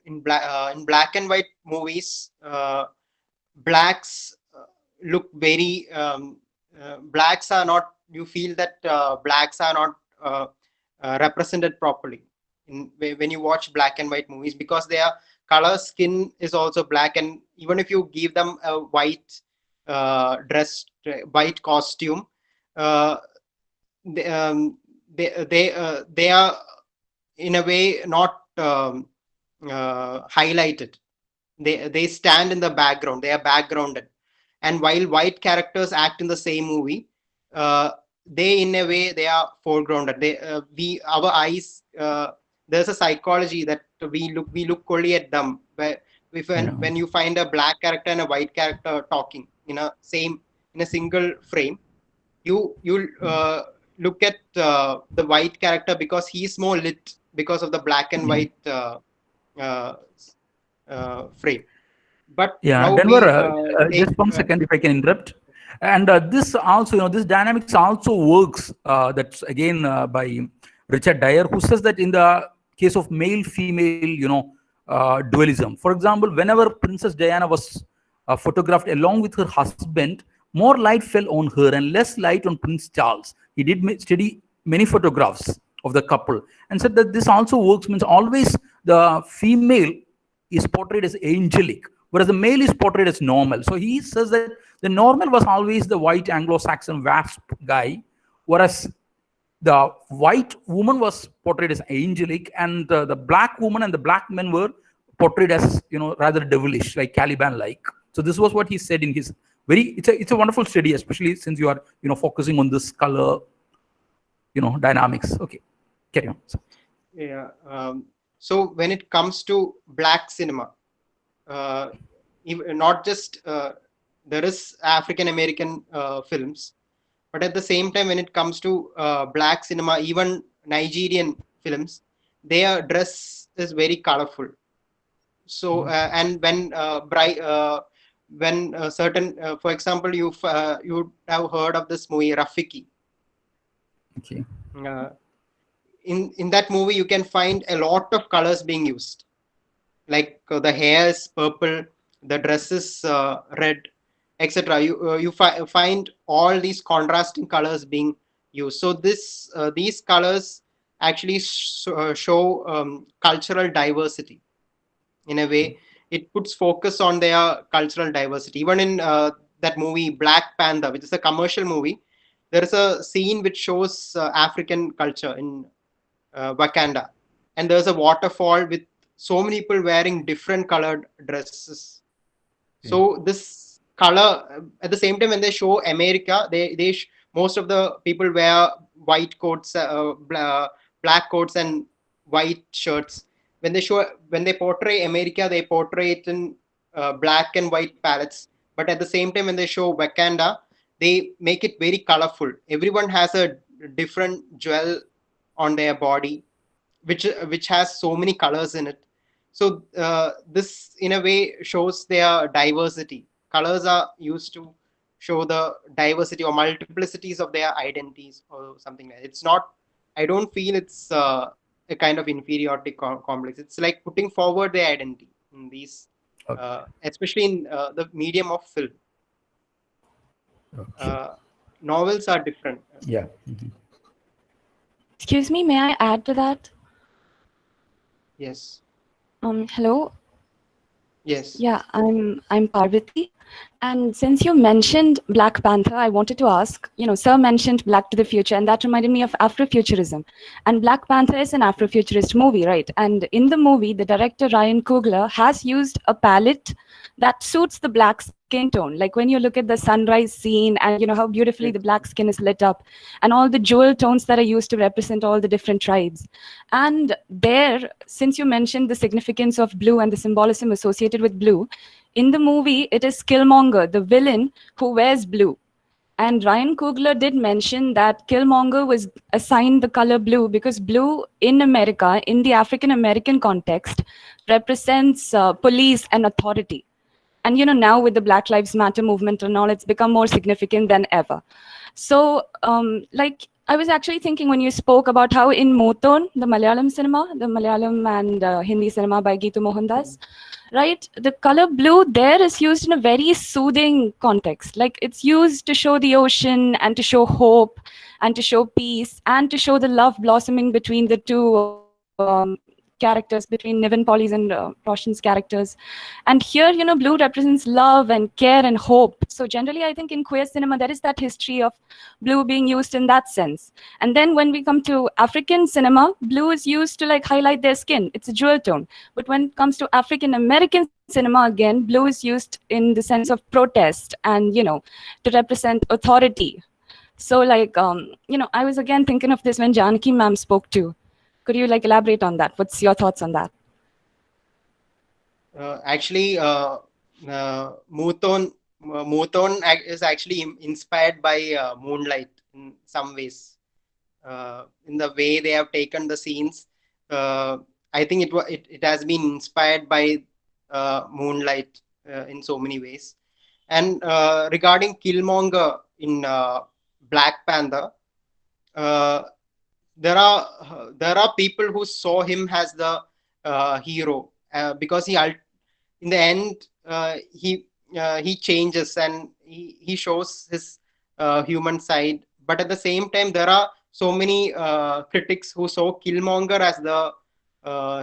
white movies, blacks look very blacks are not. You feel that blacks are not represented properly when you watch black and white movies, because their color skin is also black, and even if you give them a white white costume, they, they are in a way not highlighted. They stand in the background. They are backgrounded. And while white characters act in the same movie, they in a way they are foregrounded. Our eyes. There's a psychology that we look only at them. When you find a black character and a white character talking in a single frame, you look at the white character because he's more lit because of the black and white frame. But now Denvor, just 1 second, if I can interrupt. And this also, this dynamics also works. That's again by Richard Dyer, who says that in the case of male-female, dualism. For example, whenever Princess Diana was photographed along with her husband, more light fell on her and less light on Prince Charles. He did study many photographs of the couple and said that this also works, means always the female is portrayed as angelic, whereas the male is portrayed as normal. So he says that the normal was always the white Anglo-Saxon wasp guy, whereas the white woman was portrayed as angelic, and the black woman and the black men were portrayed as, rather devilish, like Caliban-like. So this was what he said in his it's a wonderful study, especially since you are, focusing on this color, dynamics. Okay, carry on. Yeah. So when it comes to black cinema, not just there is African American films, but at the same time, when it comes to black cinema, even Nigerian films, their dress is very colorful. So and when certain, for example, you have heard of this movie Rafiki. Okay. In that movie, you can find a lot of colors being used. Like the hair is purple, the dress is red, etc. You find all these contrasting colors being used. So these colors actually show cultural diversity. In a way, it puts focus on their cultural diversity. Even in that movie Black Panther, which is a commercial movie, there is a scene which shows African culture in Wakanda, and there's a waterfall with so many people wearing different colored dresses. So this color, at the same time, when they show America, most of the people wear white coats, black coats, and white shirts. When they portray America, they portray it in black and white palettes. But at the same time, when they show Wakanda, they make it very colorful. Everyone has a different jewel on their body, which has so many colors in it. So this, in a way, shows their diversity. Colors are used to show the diversity or multiplicities of their identities or something like that. It's not, I don't feel it's a kind of inferiority complex. It's like putting forward their identity in these, especially in the medium of film. Novels are different. Yeah. Excuse me, may I add to that? Yes. Hello. Yes. Yeah, I'm Parvati. And since you mentioned Black Panther, I wanted to ask, Sir mentioned Black to the Future, and that reminded me of Afrofuturism. And Black Panther is an Afrofuturist movie, right? And in the movie, the director Ryan Coogler has used a palette that suits the black skin tone. Like when you look at the sunrise scene and how beautifully the Yes. black skin is lit up, and all the jewel tones that are used to represent all the different tribes. And there, since you mentioned the significance of blue and the symbolism associated with blue, in the movie, it is Killmonger, the villain, who wears blue. And Ryan Coogler did mention that Killmonger was assigned the color blue because blue in America, in the African American context, represents police and authority. And now with the Black Lives Matter movement and all, it's become more significant than ever. So, like, I was actually thinking when you spoke about how in Moton, the Malayalam cinema, the Malayalam and Hindi cinema by Geetu Mohandas, right, the color blue there is used in a very soothing context. Like it's used to show the ocean and to show hope and to show peace and to show the love blossoming between the two characters, between Niven Polly's and Roshan's characters. And here, blue represents love and care and hope. So generally, I think in queer cinema, there is that history of blue being used in that sense. And then when we come to African cinema, blue is used to like highlight their skin. It's a jewel tone. But when it comes to African American cinema, again, blue is used in the sense of protest and, to represent authority. So like, I was again thinking of this when Janaki ma'am spoke too. Could you like elaborate on that? What's your thoughts on that? Actually, Muthon is actually inspired by Moonlight in some ways. In the way they have taken the scenes, I think it has been inspired by Moonlight in so many ways. And regarding Killmonger in Black Panther, there are people who saw him as the hero because in the end he changes and he shows his human side. But at the same time, there are so many critics who saw Killmonger as the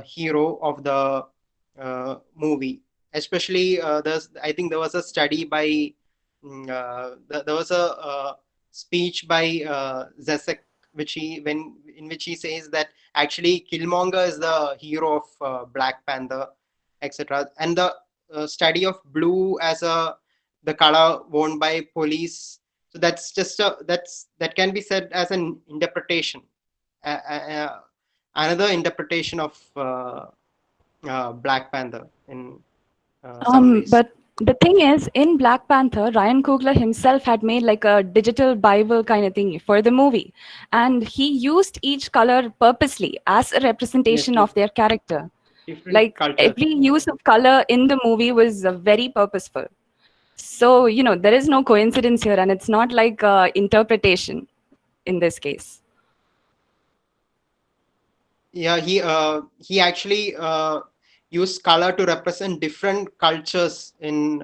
hero of the movie. Especially, I think there was a study by there was a speech by Zesek, in which he says that actually Killmonger is the hero of Black Panther, etc. And the study of blue as the color worn by police. So that's just that can be said as an interpretation, another interpretation of Black Panther in some ways. But the thing is, in Black Panther, Ryan Coogler himself had made like a digital Bible kind of thing for the movie. And he used each color purposely as a representation Yes, of their character. different Like cultures. every use of color in the movie was very purposeful. So, there is no coincidence here, and it's not like interpretation in this case. Yeah, he actually used color to represent different cultures in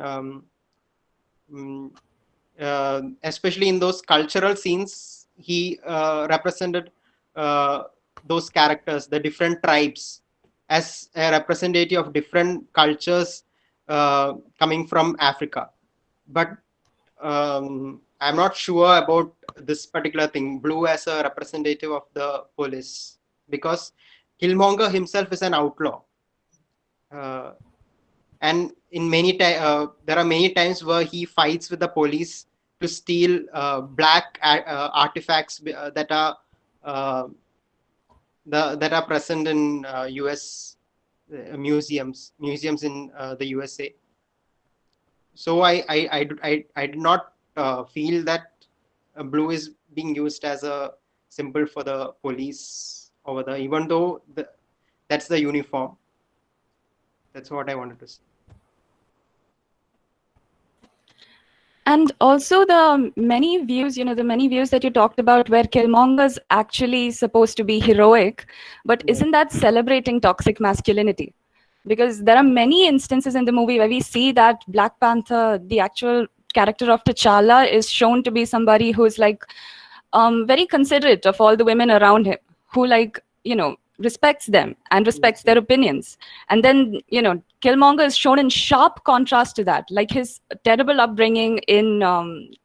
especially in those cultural scenes. He represented those characters, the different tribes, as a representative of different cultures coming from Africa. But I'm not sure about this particular thing, blue as a representative of the police, because Killmonger himself is an outlaw. And in there are many times where he fights with the police to steal black artifacts that are present in US museums in the USA. So I do not feel that blue is being used as a symbol for the police over there, even though that's the uniform. That's what I wanted to say. And also the many views, the many views that you talked about where Killmonger's actually supposed to be heroic, but isn't that celebrating toxic masculinity? Because there are many instances in the movie where we see that Black Panther, the actual character of T'Challa, is shown to be somebody who's like very considerate of all the women around him, who like, respects them and respects their opinions. And then, Killmonger is shown in sharp contrast to that, like his terrible upbringing in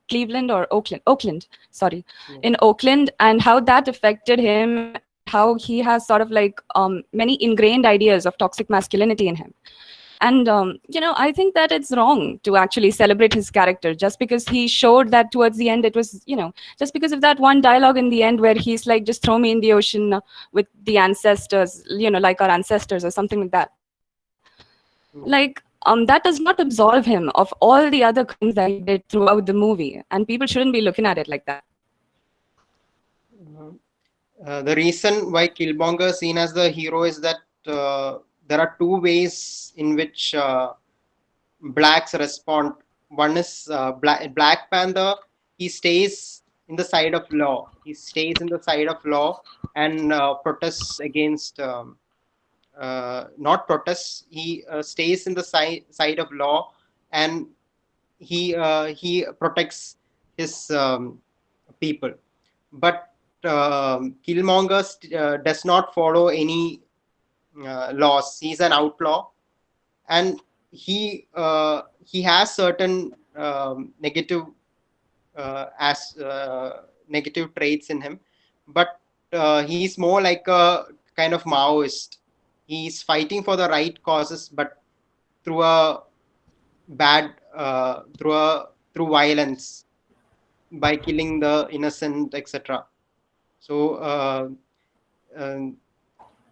Cleveland or Oakland, sorry, in Oakland, and how that affected him, and how he has sort of like many ingrained ideas of toxic masculinity in him. And, I think that it's wrong to actually celebrate his character just because he showed that towards the end. It was, just because of that one dialogue in the end where he's like, just throw me in the ocean with the ancestors, like our ancestors or something like that. Like, that does not absolve him of all the other crimes that he did throughout the movie. And people shouldn't be looking at it like that. The reason why Killmonger is seen as the hero is that there are two ways in which blacks respond. One is Black Panther. He stays in the side of law. He stays in the side of law and protests against, not protests. He stays in the side of law, and he protects his people. But Killmonger does not follow any laws. He's an outlaw, and he has certain negative negative traits in him, but he's more like a kind of Maoist. He's fighting for the right causes, but through a bad through violence, by killing the innocent, etc. So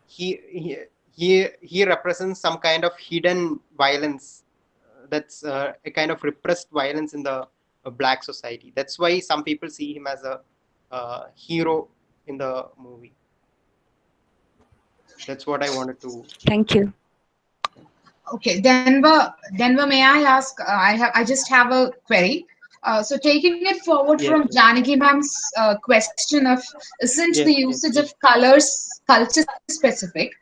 he represents some kind of hidden violence, that's a kind of repressed violence in the black society. That's why some people see him as a hero in the movie. That's what I wanted to. Thank you. Okay, Denvor, may I ask? I just have a query. So taking it forward from Janaki ma'am's question of isn't the usage of colors culture specific?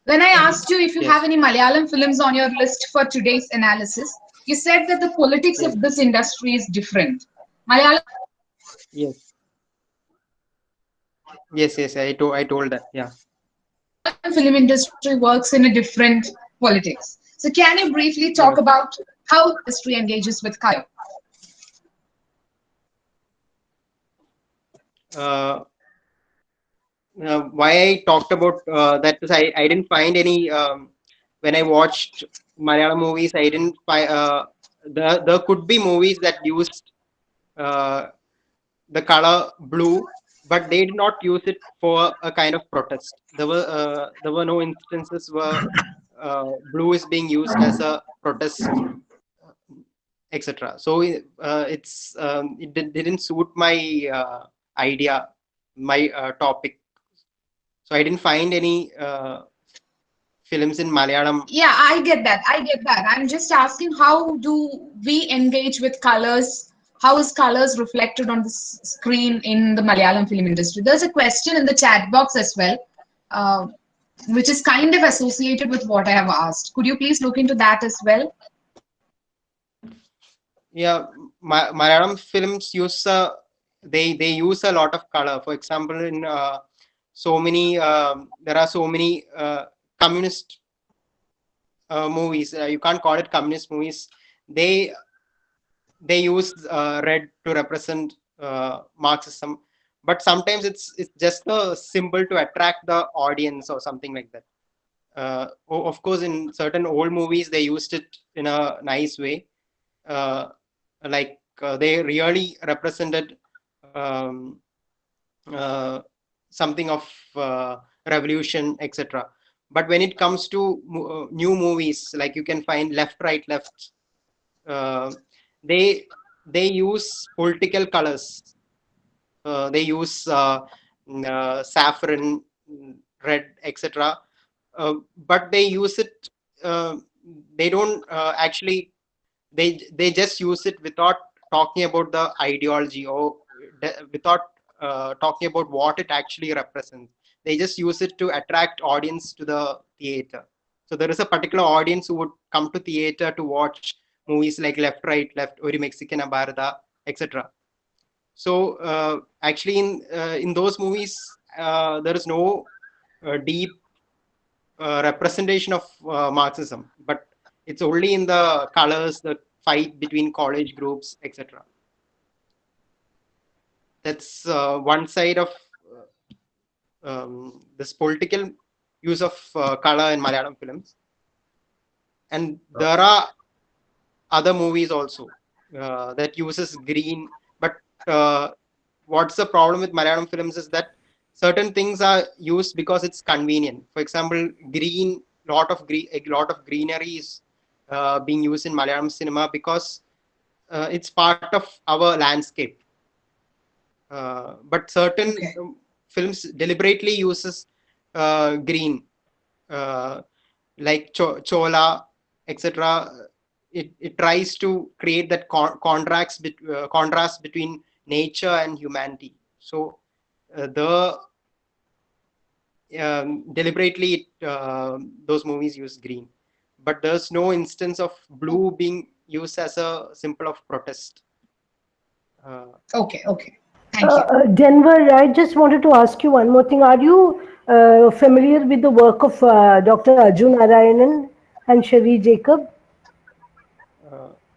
When I asked you if you have any Malayalam films on your list for today's analysis, you said that the politics of this industry is different. Malayalam Yes, I told that. Yeah. Film industry works in a different politics. So can you briefly talk about how industry engages with color? Why I talked about that is I didn't find any when I watched Malayalam movies. I didn't find there could be movies that used the color blue, but they did not use it for a kind of protest. There were no instances where blue is being used as a protest, etc. So it didn't suit my idea, my topic. So I didn't find any films in Malayalam. Yeah, I get that. I'm just asking, how do we engage with colors? How is colors reflected on the screen in the Malayalam film industry? There's a question in the chat box as well, which is kind of associated with what I have asked. Could you please look into that as well? Yeah, Malayalam films use they use a lot of color. For example, in so many there are so many communist movies. You can't call it communist movies. They use red to represent Marxism, but sometimes it's just a symbol to attract the audience or something like that. Of course, in certain old movies they used it in a nice way, like they really represented something of revolution, etc. But when it comes to new movies, like you can find Left, Right, Left, they use political colors. They use saffron, red, etc. But they use it. They don't actually. They just use it without talking about the ideology or without talking about what it actually represents. They just use it to attract audience to the theater. So there is a particular audience who would come to theater to watch movies like Left, Right, Left, Ori Mexican Bharata, etc. So actually in those movies there is no deep representation of Marxism, but it's only in the colors, the fight between college groups, etc. That's one side of this political use of color in Malayalam films. And there are other movies also that uses green, but what's the problem with Malayalam films is that certain things are used because it's convenient. For example, green, a lot of greenery is being used in Malayalam cinema because it's part of our landscape. But certain films deliberately uses green, like Chola, etc. It tries to create that contrast between nature and humanity. So deliberately those movies use green, but there's no instance of blue being used as a symbol of protest. Okay. Thank you. Denvor, I just wanted to ask you one more thing. Are you familiar with the work of Dr. Arjun Narayanan and Sherry Jacob?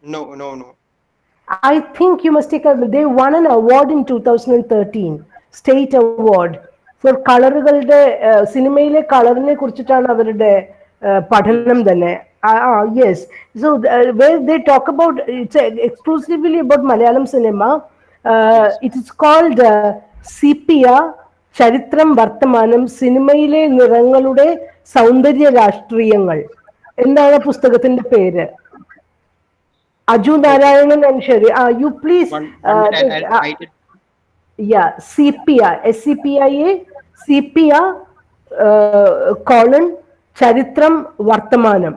No. I think you must take they won an award in 2013, State Award for കളറുകളുടെ സിനിമയിലെ കളറിനെ കുറിച്ചിട്ടാണ് അവരുടെ പഠനം തന്നെ. Yes, so where they talk about, it's exclusively about Malayalam cinema. It is called Sepia ചരിത്രം വർത്തമാനം സിനിമയിലെ നിറങ്ങളുടെ സൗന്ദര്യ രാഷ്ട്രീയങ്ങൾ എന്താണ് പുസ്തകത്തിന്റെ പേര്? Arjun Narayanan and Sherry. You please. Yeah, Sepia, SCPIA, Sepia, ചരിത്രം വർത്തമാനം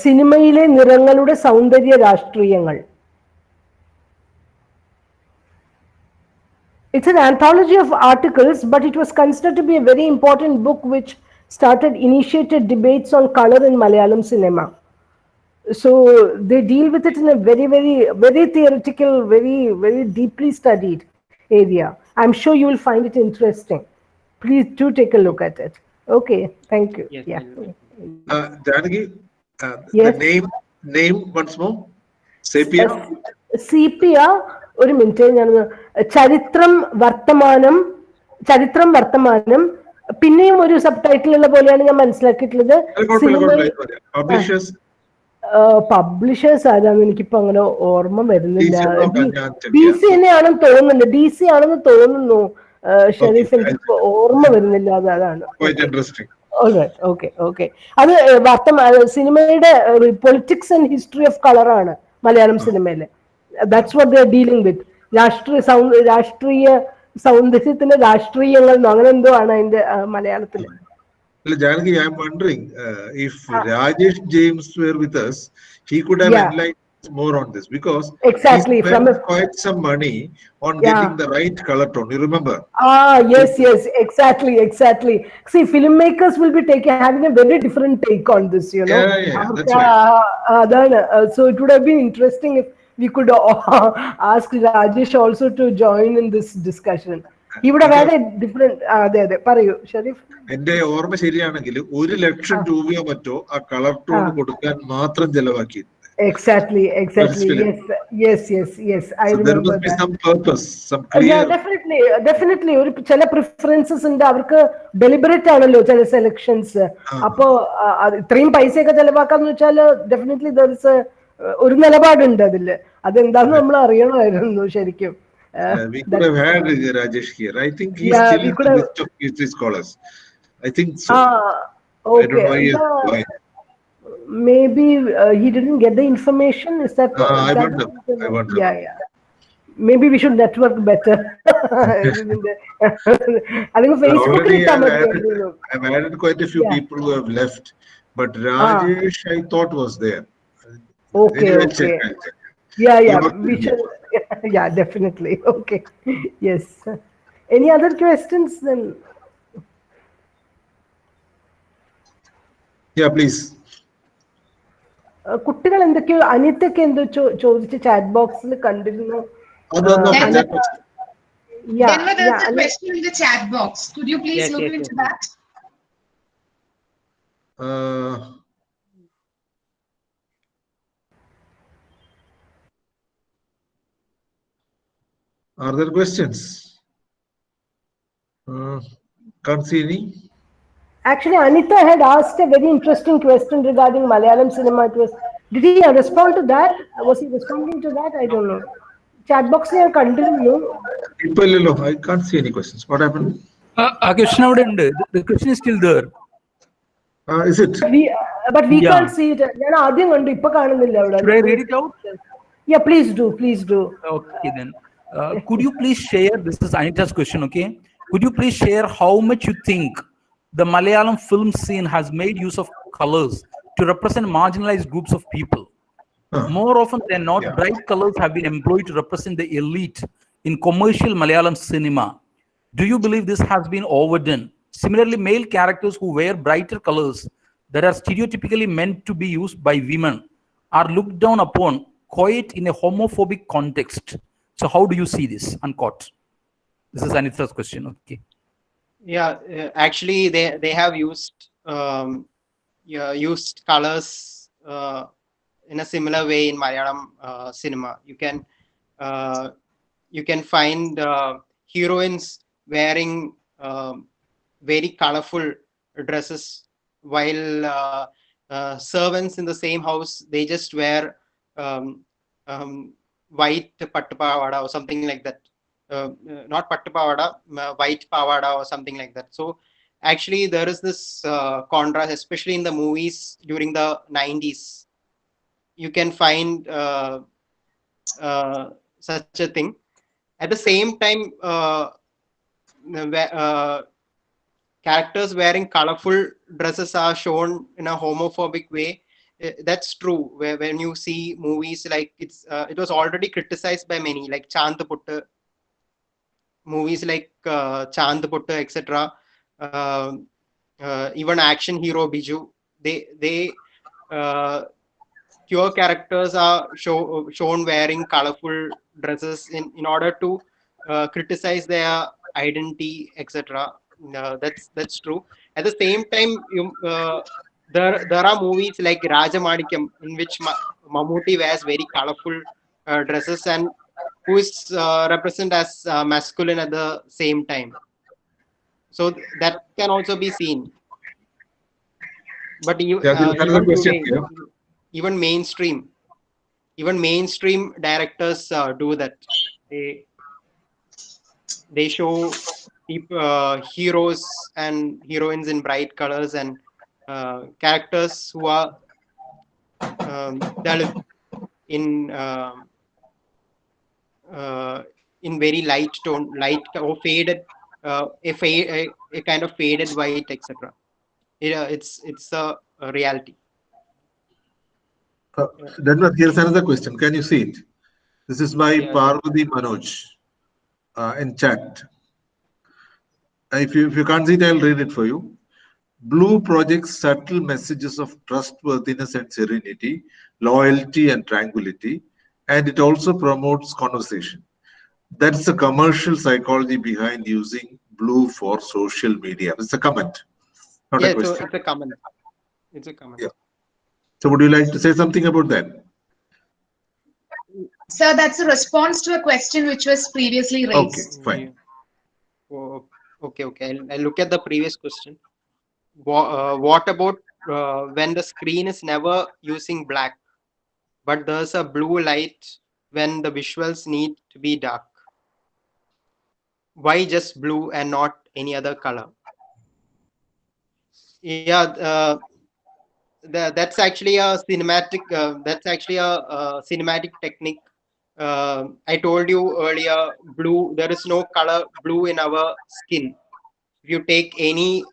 സിനിമയിലെ നിറങ്ങളുടെ സൗന്ദര്യ രാഷ്ട്രീയങ്ങൾ. It's an anthology of articles, but it was considered to be a very important book which initiated debates on color in Malayalam cinema. So they deal with it in a very, very, very theoretical, very, very deeply studied area. I'm sure you will find it interesting. Please do take a look at it. Okay, thank you. Yes, yeah. Janaki, Yes. the name once more. Sepia. Sepia. ഒരു minute, ഞാൻ ചരിത്രം വർത്തമാനം പിന്നെയും ഒരു sub title ഉള്ള പോലെയാണ് ഞാൻ മനസ്സിലാക്കിയിട്ടുള്ളത്. പബ്ലിഷേഴ്സ് ആരാന്ന് എനിക്കിപ്പോ അങ്ങനെ ഓർമ്മ വരുന്നില്ല. DC തന്നെയാണെന്ന് തോന്നുന്നുണ്ട്, DC ആണെന്ന് തോന്നുന്നു ഷെരീഫ്, എനിക്ക് ഓർമ്മ വരുന്നില്ല. അതാണ്. ഓക്കെ. അത് സിനിമയുടെ പൊളിറ്റിക്സ് ആൻഡ് ഹിസ്റ്ററി ഓഫ് കളറാണ് മലയാളം സിനിമയിലെ. That's what they are dealing with. രാഷ്ട്രീയ സൗന്ദര്യത്തിന്റെ രാഷ്ട്രീയങ്ങൾ അങ്ങനെ എന്തോ ആണ് അതിന്റെ മലയാളത്തില്. Janaki, I am wondering if Rajesh James were with us, he could have enlightened us more on this, because exactly, he spent quite some money on getting the right color tone. You remember? Yes, exactly. See, filmmakers will be having a very different take on this, you know. Yeah, that's right. So it would have been interesting if we could ask Rajesh also to join in this discussion. He would have had a different. Parayu, Sharif. എന്റെ ഓർമ്മ ശരിയാണെങ്കിൽ 1 ലക്ഷം രൂപയോ മറ്റോ ആ colour tone കൊടുക്കാൻ മാത്രം ചെലവാക്കി. Exactly. Yes. I remember that. Some purpose, some clear. Yeah, definitely. ഒരു ചില preferences ഉണ്ട് അവർക്ക്, ഡെലിബറേറ്റ് ആണല്ലോ ചില സെലക്ഷൻസ്. അപ്പോ ഇത്രയും പൈസയൊക്കെ ചെലവാക്കാന്ന് വെച്ചാൽ ഡെഫിനറ്റ്ലി ഒരു നിലപാടുണ്ട് അതില്. അതെന്താന്ന് നമ്മൾ അറിയണമായിരുന്നു ശരിക്കും. We could have had Rajesh here. I think he's still in the list of history scholars. I think so. Okay. I don't know why. Maybe he didn't get the information. Is that? I wonder. Yeah. Maybe we should network better. I think Facebook. I've added quite a few people who have left, but Rajesh I thought was there. Okay. Yeah. We should. Yeah, definitely. Okay. Yes. Any other questions then? Yeah, please. കുട്ടികൾ എന്തൊക്കെയോ അനിത്യൊക്കെ എന്തോ ചോദിച്ച് chat ബോക്സിൽ കണ്ടിരുന്നു. Yeah, Denver, there's yeah. a question in the chat box. Could you please look into that? Are there questions? Can't see any. Actually, Anita had asked a very interesting question regarding Malayalam cinema. Did he respond to that? Was he responding to that? I don't know. Chat box I continue. I can't see any questions. What happened? The question is still there. Is it? But we Yeah. can't see it. Should I read it out? Yeah, please do. Please do. Okay, then. Could you please share, this is Anita's question, okay? Could you please share how much you think the Malayalam film scene has made use of colors to represent marginalized groups of people? More often than not, bright colors have been employed to represent the elite in commercial Malayalam cinema. Do you believe this has been overdone? Similarly, male characters who wear brighter colors that are stereotypically meant to be used by women are looked down upon, quite in a homophobic context. So how do you see this? Unquote. This is Anita's question. Okay. Yeah, actually, they have used used colors in a similar way in Malayalam cinema. You can find heroines wearing very colorful dresses, while servants in the same house, they just wear white pattu pavada or something like that. Not pattu pavada, white pavada or something like that. So actually, there is this contrast, especially in the movies during the 90s. You can find such a thing. At the same time, characters wearing colorful dresses are shown in a homophobic way. That's true. When you see movies like it was already criticized by many, like Chand Puttu, movies like Chand Puttu, etc. Even action hero Biju, they pure characters are shown wearing colorful dresses in order to criticize their identity, etc. That's true. At the same time, there are movies like Rajamanikyam in which Mammootty wears very colorful dresses and who is represented as masculine at the same time. So that can also be seen. But even today, even mainstream directors do that. They show heroes and heroines in bright colors and characters who are Dalit in very light tone, light or faded, a kind of faded white, etc. It's a reality. Denver, here's another question. Can you see it? This is by Parvati Manoj in chat. If you can't see it, I'll read it for you. Blue projects subtle messages of trustworthiness and serenity, loyalty and tranquility, and it also promotes conversation. That's the commercial psychology behind using blue for social media. It's a comment, not a question. It's a comment. It's a comment. Yeah. So would you like to say something about that? Sir, that's a response to a question which was previously raised. Okay, fine. Okay. I'll look at the previous question. What about when the screen is never using black, but there's a blue light when the visuals need to be dark? Why just blue and not any other color? Yeah, that's actually a cinematic. Cinematic technique. I told you earlier, blue. There is no color blue in our skin. If you take any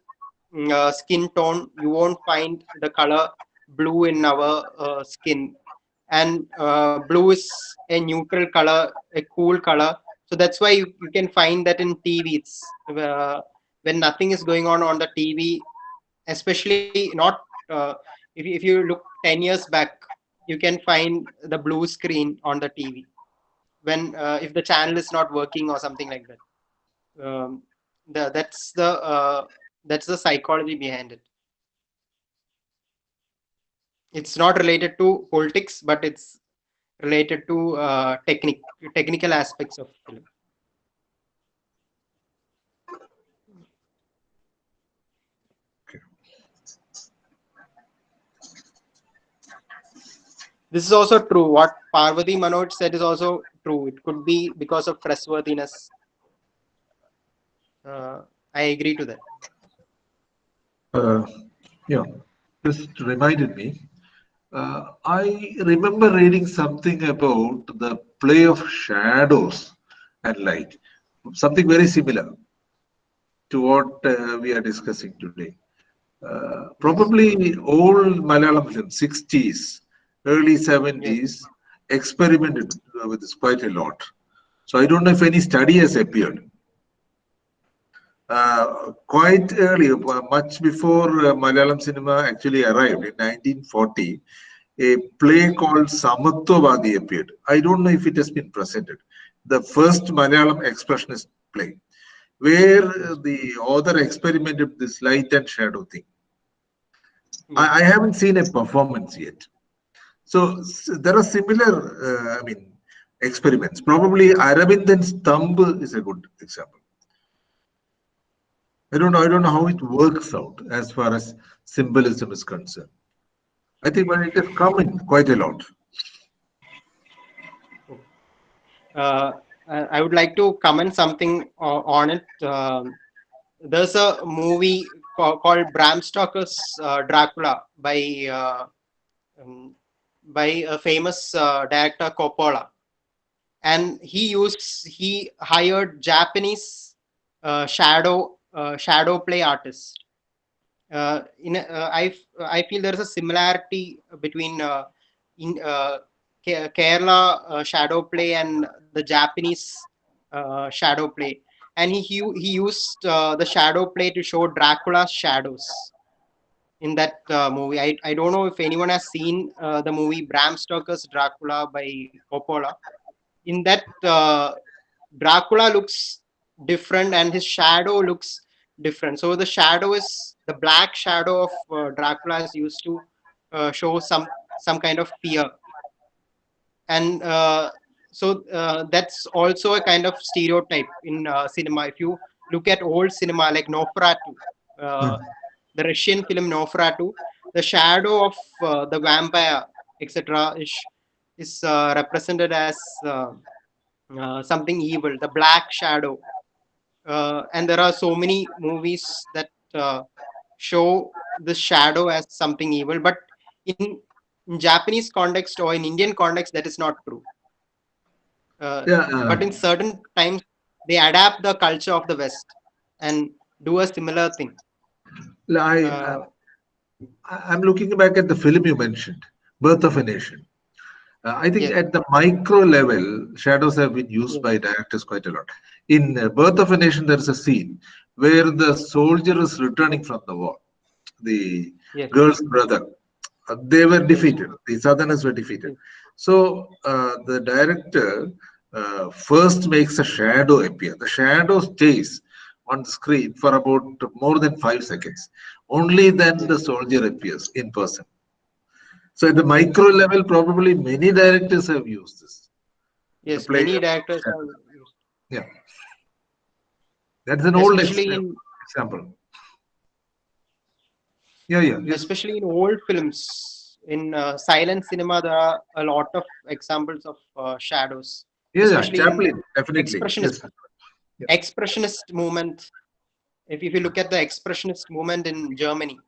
skin tone, you won't find the color blue in our skin. And blue is a neutral color, a cool color. So that's why you can find that in TV. It's when nothing is going on the TV, especially not if you look 10 years back, you can find the blue screen on the TV when if the channel is not working or something like that. Um, that's the psychology behind it. It's not related to politics, but it's related to technical aspects of film. This is also true. What Parvati Manoj said is also true. It could be because of trustworthiness. I agree to that. Yeah, just reminded me. I remember reading something about the play of shadows and light, something very similar to what we are discussing today. Probably old Malayalam film, 60s, early Yes. 70s, experimented with this quite a lot. So I don't know if any study has appeared. Quite early, much before Malayalam cinema actually arrived in 1940, a play called Samattvavadi appeared. I don't know if it has been presented. The first Malayalam expressionist play, where the author experimented with this light and shadow thing. I haven't seen a performance yet. So there are similar, experiments. Probably Arabindan's thumb is a good example. I don't know how it works out as far as symbolism is concerned. I think when it is coming quite a lot. I would like to comment something on it. There's a movie called Bram Stoker's Dracula um, by a famous director Coppola, and he hired Japanese shadow play artists. I feel there is a similarity between in Kerala shadow play and the Japanese shadow play, and he used the shadow play to show Dracula's shadows in that movie. I don't know if anyone has seen the movie Bram Stoker's Dracula by Coppola. In that, Dracula looks different and his shadow looks different. So the shadow is the black shadow of Dracula is used to show some kind of fear, and that's also a kind of stereotype in cinema. If you look at old cinema like Nosferatu, the Russian film Nosferatu, the shadow of the vampire, etc., is represented as something evil, the black shadow. And there are so many movies that show the shadow as something evil, but in Japanese context or in Indian context, that is not true. But in certain times, they adapt the culture of the West and do a similar thing. I'm looking back at the film you mentioned, Birth of a Nation. I think at the micro level, shadows have been used by directors quite a lot. In Birth of a Nation, there is a scene where the soldier is returning from the war. The girl's brother, they were defeated. The Southerners were defeated. So the director first makes a shadow appear. The shadow stays on the screen for about more than 5 seconds. Only then the soldier appears in person. So at the micro level, probably many directors have used this. Yes, many directors have used. Yeah. That's an old example. Especially in old films, in silent cinema, there are a lot of examples of shadows. Especially Chaplin, definitely. Expressionist movement. If you look at the expressionist movement in Germany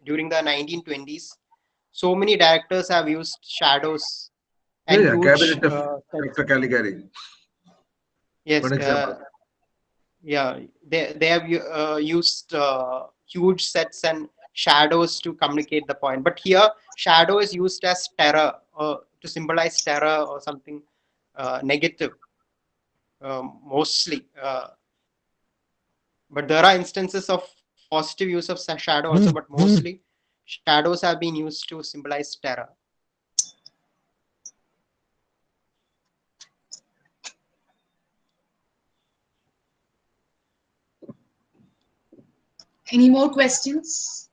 during the 1920s, so many directors have used shadows and huge. Dr. Caligari. Yes. They have used huge sets and shadows to communicate the point. But here, shadow is used as terror or to symbolize terror or something negative, mostly. But there are instances of positive use of shadow also, but mostly shadows have been used to symbolize terror. Any more questions?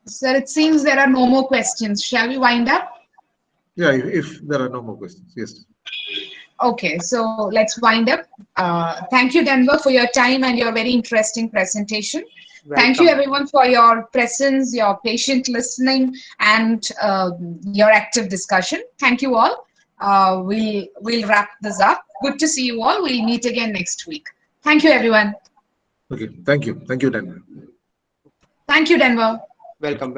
Sir, it seems there are no more questions. Shall we wind up? Yeah, if there are no more questions, yes. Okay, so let's wind up. Thank you, Denvor, for your time and your very interesting presentation. Thank you, everyone, for your presence, your patient listening, and your active discussion. Thank you all. We'll wrap this up. Good to see you all. We'll meet again next week. Thank you, everyone. Okay, thank you. Thank you, Denvor. Thank you, Denvor. Welcome.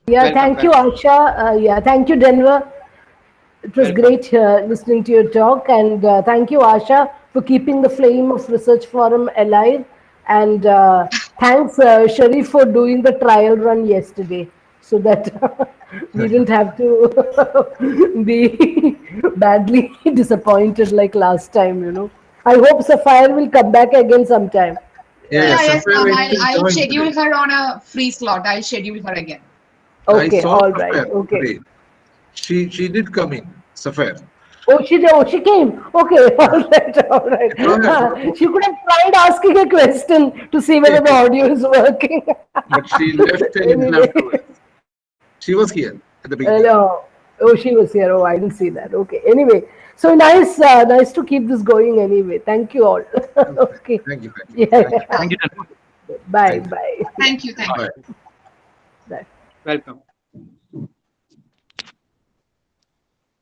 Yeah, Welcome, thank you, welcome. Asha. Yeah, thank you, Denvor. It was Welcome. great listening to your talk, and thank you, Asha, for keeping the flame of Research Forum alive. And thanks, Sharif, for doing the trial run yesterday, so that we didn't have to be badly disappointed like last time. You know, I hope Sapphire will come back again sometime. Yeah, Yes, Sapphire, I think I'll joined schedule today. her on a free slot. I'll schedule her again. I Okay, saw all right. Sapphire Okay. today. She did come in, Sapphire. Oh, she came. Okay, all right, all right. She could have tried asking a question to see whether the audio is working. But she left a little Anyway, afterwards. She was here at the beginning. hello. Oh, she was here. Oh, I didn't see that. Okay. Anyway, so nice, nice to keep this going. Anyway, thank you all. Okay. Thank you. Thank you. Yeah. Thank you. Thank you, Denvor. Bye, Thank you. bye. Thank you. Thank you. Bye. Bye. Welcome.